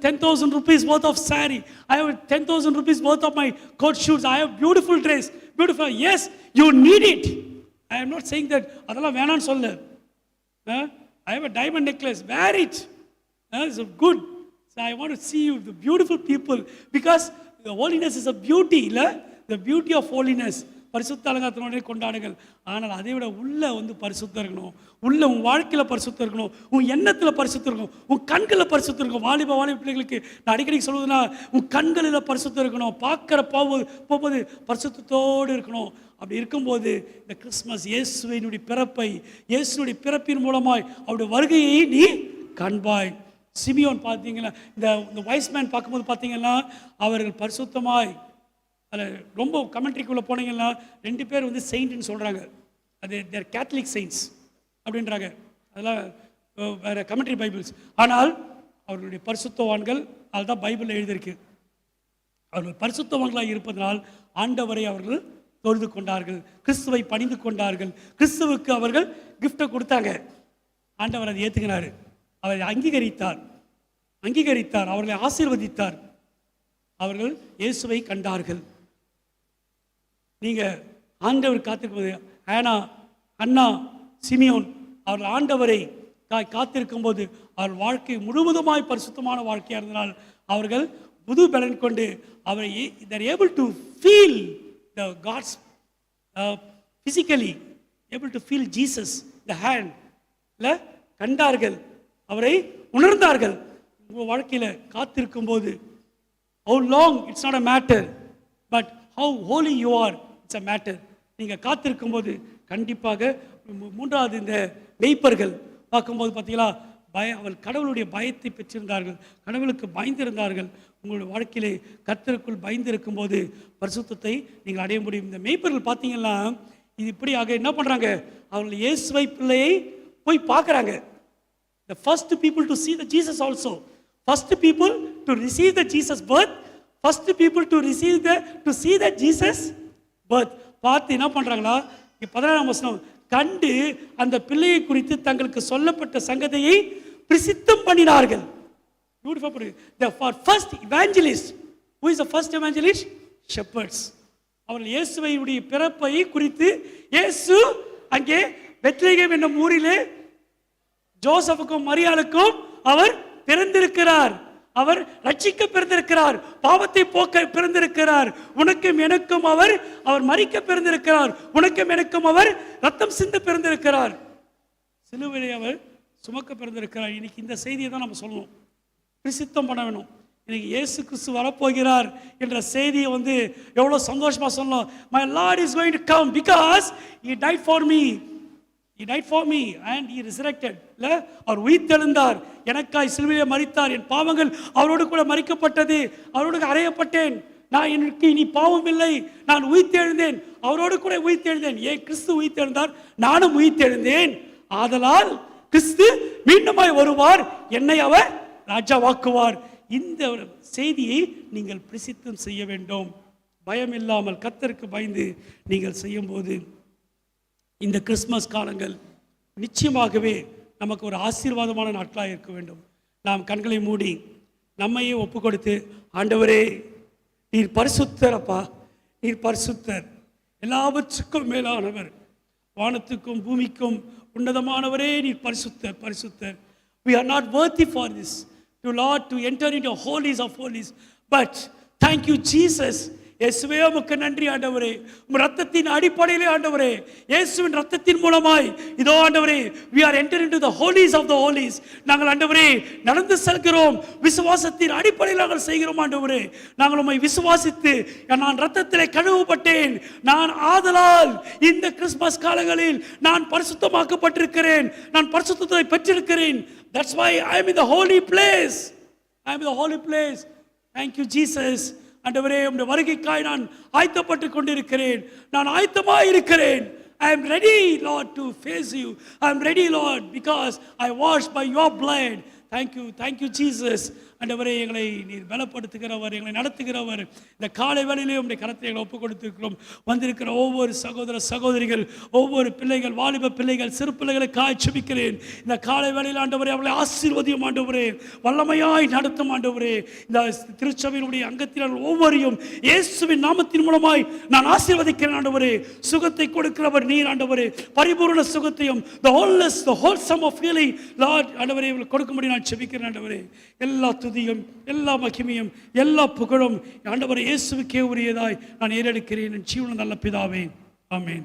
10,000 rupees worth of saree. I have 10,000 rupees worth of my coat shoes. I have beautiful dress. Beautiful. Yes, you need it. I am not saying that adala வேணான்னு சொல்ல. I have a diamond necklace. Wear it. It's good. So I want to see you, the beautiful people, because the holiness is a beauty. The beauty of holiness. பரிசுத்த அலங்காரத்தினோடனே கொண்டாடுங்கள். ஆனால் அதை விட உள்ள வந்து பரிசுத்தம் இருக்கணும். உள்ள உன் வாழ்க்கையில் பரிசுத்தம் இருக்கணும். உன் எண்ணத்தில் பரிசுத்தம் இருக்கணும். உன் கண்களில் பரிசுத்தம் இருக்கணும். வாலிப பிள்ளைகளுக்கு நான் அடிக்கடி சொல்வதுன்னா, உன் கண்களில் பரிசுத்தம் இருக்கணும். பார்க்குற போகும்போது பரிசுத்தத்தோடு இருக்கணும். அப்படி இருக்கும்போது இந்த கிறிஸ்மஸ் இயேசுவினுடைய பிறப்பை, இயேசுனுடைய பிறப்பின் மூலமாய் அவருடைய வருகையை நீ காண்பாய். சிமியோன் பார்த்தீங்கன்னா, இந்த வைஸ்மேன் பார்க்கும்போது பார்த்தீங்கன்னா, அவர்கள் பரிசுத்தமாய், அதில் ரொம்ப கமெண்ட்ரிக்குள்ளே போனீங்கன்னா 2 பேர் வந்து செயின்ட்னு சொல்கிறாங்க. அது தேர் கேத்தலிக் செயின்ட்ஸ் அப்படின்றாங்க. அதெல்லாம் வேறு கமெண்ட்ரி பைபிள்ஸ். ஆனால் அவர்களுடைய பரிசுத்தவான்கள், அதுதான் பைபிளில் எழுதியிருக்கு. அவர்கள் பரிசுத்தவான்களாக இருப்பதனால் ஆண்டவரை அவர்கள் தொழுது கொண்டார்கள், கிறிஸ்துவை பணிந்து கொண்டார்கள், கிறிஸ்துவுக்கு அவர்கள் கிஃப்டை கொடுத்தாங்க. ஆண்டவர் அதை ஏற்றுக்கினார், அவரை அங்கீகரித்தார், அவர்களை ஆசீர்வதித்தார். அவர்கள் இயேசுவை கண்டார்கள். நீங்கள் ஆண்டவர் காத்திருக்கும்போது, அண்ணா சிமியோன் அவர்கள் ஆண்டவரை காத்திருக்கும் போது அவர் வாழ்க்கை முழுவதுமாய் பரிசுத்தமான வாழ்க்கையாக இருந்தனால் அவர்கள் புது பலன் கொண்டு அவரை they're able to feel the God's physically able to feel Jesus the hand கண்டார்கள், அவரை உணர்ந்தார்கள். உங்கள் வாழ்க்கையில் காத்திருக்கும் போது how long it's not a matter, but how holy you are it's a matter. நீங்கள் காத்திருக்கும் போது கண்டிப்பாக. மூன்றாவது, இந்த மெய்ப்பர்கள் பார்க்கும்போது பார்த்தீங்களா, அவள் கடவுளுடைய பயத்தை பெற்றிருந்தார்கள், கடவுளுக்கு பயந்திருந்தார்கள். உங்களுடைய வாழ்க்கையிலே கர்த்தருக்குள் பயந்திருக்கும் போது பரிசுத்தத்தை நீங்கள் அடைய முடியும். இந்த மெய்ப்பர்கள் பார்த்தீங்கன்னா இது இப்படியாக என்ன பண்ணுறாங்க, அவர்கள் இயேசுவை பிள்ளையை போய் பார்க்குறாங்க. The first people to see the Jesus also, first people to receive the Jesus birth, first people to see the Jesus birth. பார்த்து என்ன பண்ணுறாங்களா, 16ஆம் வசனம், கண்டு அந்த பிள்ளையை குறித்து தங்களுக்கு சொல்லப்பட்ட சங்கதியை பிரசித்தம் பண்ணினார்கள். Beautiful. The first evangelist. Who is the first evangelist? Shepherds. அவர்கள் இயேசுவையுடைய பிறப்பை குறித்து, இயேசு அங்கே பெத்லகேம் என்னும் ஊரிலே ஜோசப்புக்கும் மரியாளுக்கும் அவர் பிறந்திருக்கிறார், அவர் ரட்சிக்க பிறந்திருக்கிறார், பாவத்தை போக்க பிறந்திருக்கிறார், உனக்கும் எனக்கும் அவர் மரிக்க பிறந்திருக்கிறார், உனக்கும் எனக்கும் அவர் ரத்தம் சிந்த பிறந்திருக்கிறார், சிலுவையிலே அவர் சுமக்க பிறந்திருக்கிறார். இன்னைக்கு இந்த செய்தியை தான் நம்ம சொல்லணும், பிரசித்தம் பண்ண வேணும். இன்னைக்கு இயேசு கிறிஸ்து வரப்போகிறார் என்ற செய்தியை வந்து எவ்வளோ சந்தோஷமாக சொல்லணும். My Lord is going to come because he died for me. He died for me and he resurrected. அவர் உயிர்த்தெழுந்தார், எனக்காய் சிலுவையிலே மரித்தார், என் பாவங்கள் அவரோடு கூட மரிக்கப்பட்டது, அவரோடு அறையப்பட்டேன், நான் எனக்கு இனி பாவம் இல்லை, நான் உயிர்த்தெழுந்தேன், அவரோடு கூட உயிர்த்தெழுந்தேன். ஏன் கிறிஸ்து உயிர்த்தெழுந்தார், நானும் உயிர்த்தெழுந்தேன். ஆதலால் கிறிஸ்து மீண்டுமாய் வருவார், என்னை அவர் ராஜாவாக்குவார். இந்த செய்தியை நீங்கள் பிரசித்தம் செய்ய வேண்டும். பயம் இல்லாமல் கர்த்தருக்கு பயந்து நீங்கள் செய்யும்போது இந்த கிறிஸ்மஸ் காலங்கள் நிச்சயமாகவே நமக்கு ஒரு ஆசீர்வாதமான நாட்களாக இருக்க வேண்டும். நாம் கண்களை மூடி நம்மையே ஒப்பு கொடுத்து, ஆண்டவரே நீர் பரிசுத்தர், அப்பா நீர் பரிசுத்தர், எல்லாவற்றுக்கும் மேலானவர், வானத்துக்கும் பூமிக்கும் உன்னதமானவரே நீர் பரிசுத்தர், பரிசுத்தர். We are not worthy for this, to enter into holies of holies, but thank you Jesus. இயேசுவே உமக்கு நன்றி ஆண்டவரே, உம் ரத்தத்தின் அடிப்படையிலே ஆண்டவரே, இயேசுவின் ரத்தத்தின் மூலமாய் இதோ ஆண்டவரே we are entering into the holies of the holies. நாங்கள் ஆண்டவரே நடந்து செல்கிறோம், விசுவாசத்தின் அடிப்படையில் நாங்கள் செய்கிறோம் ஆண்டவரே. நாங்கள் உம்மை விசுவாசித்து, நான் ரத்தத்திலே கழுவப்பட்டேன், நான் ஆதலால் இந்த கிறிஸ்மஸ் காலங்களில் நான் பரிசுத்தமாக்கப்பட்டிருக்கிறேன், நான் பரிசுத்தத்தை பெற்றிருக்கிறேன். That's why I am in the holy place. I am in the holy place. Thank you Jesus. ஆண்டவரே உம்முடைய வருகைக்காய் நான் ஆயத்தப்பட்டு கொண்டிருக்கிறேன், நான் ஆயத்தமாக இருக்கிறேன். I am ready Lord to face you. I am ready Lord because I washed by your blood. Thank you Jesus. ஆண்டவரே எங்களை நீர் பலப்படுத்துகிறவர், எங்களை நடத்துகிறவர். இந்த காலை வேளையிலே உம்முடைய கரத்தை எங்களை ஒப்புக் கொடுத்திருக்கிறோம். வந்திருக்கிற ஒவ்வொரு சகோதர சகோதரிகள், ஒவ்வொரு பிள்ளைகள், வாலிப பிள்ளைகள், சிறு பிள்ளைகளை காய்ச்சுமிக்கிறேன். இந்த காலை வேளையில் ஆண்டவரே அவர்களை ஆசீர்வதியும் ஆண்டவரே, வல்லமையாய் நடத்தும் ஆண்டவரே. இந்த திருச்சபையினுடைய அங்கத்தினர் ஒவ்வொருவரையும் இயேசுவின் நாமத்தின் மூலமாய் நான் ஆசீர்வதிக்கிறேன் ஆண்டவரே. சுகத்தை கொடுக்கிறவர் நீர் ஆண்டவரே, பரிபூர்ண சுகத்தையும் the wholesome of healing Lord ஆண்டவரே இவர்களுக்கு கொடுக்கும்படி நான் ஜெபிக்கிறேன் ஆண்டவரே. எல்லா துதியும், எல்லா மகிமையும், எல்லா புகழும் ஆண்டவரே இயேசுவுக்கே உரியதாய் நான் ஏறெடுக்கிறேன். என் ஜீவனுள்ள நல்ல பிதாவே. ஆமென்.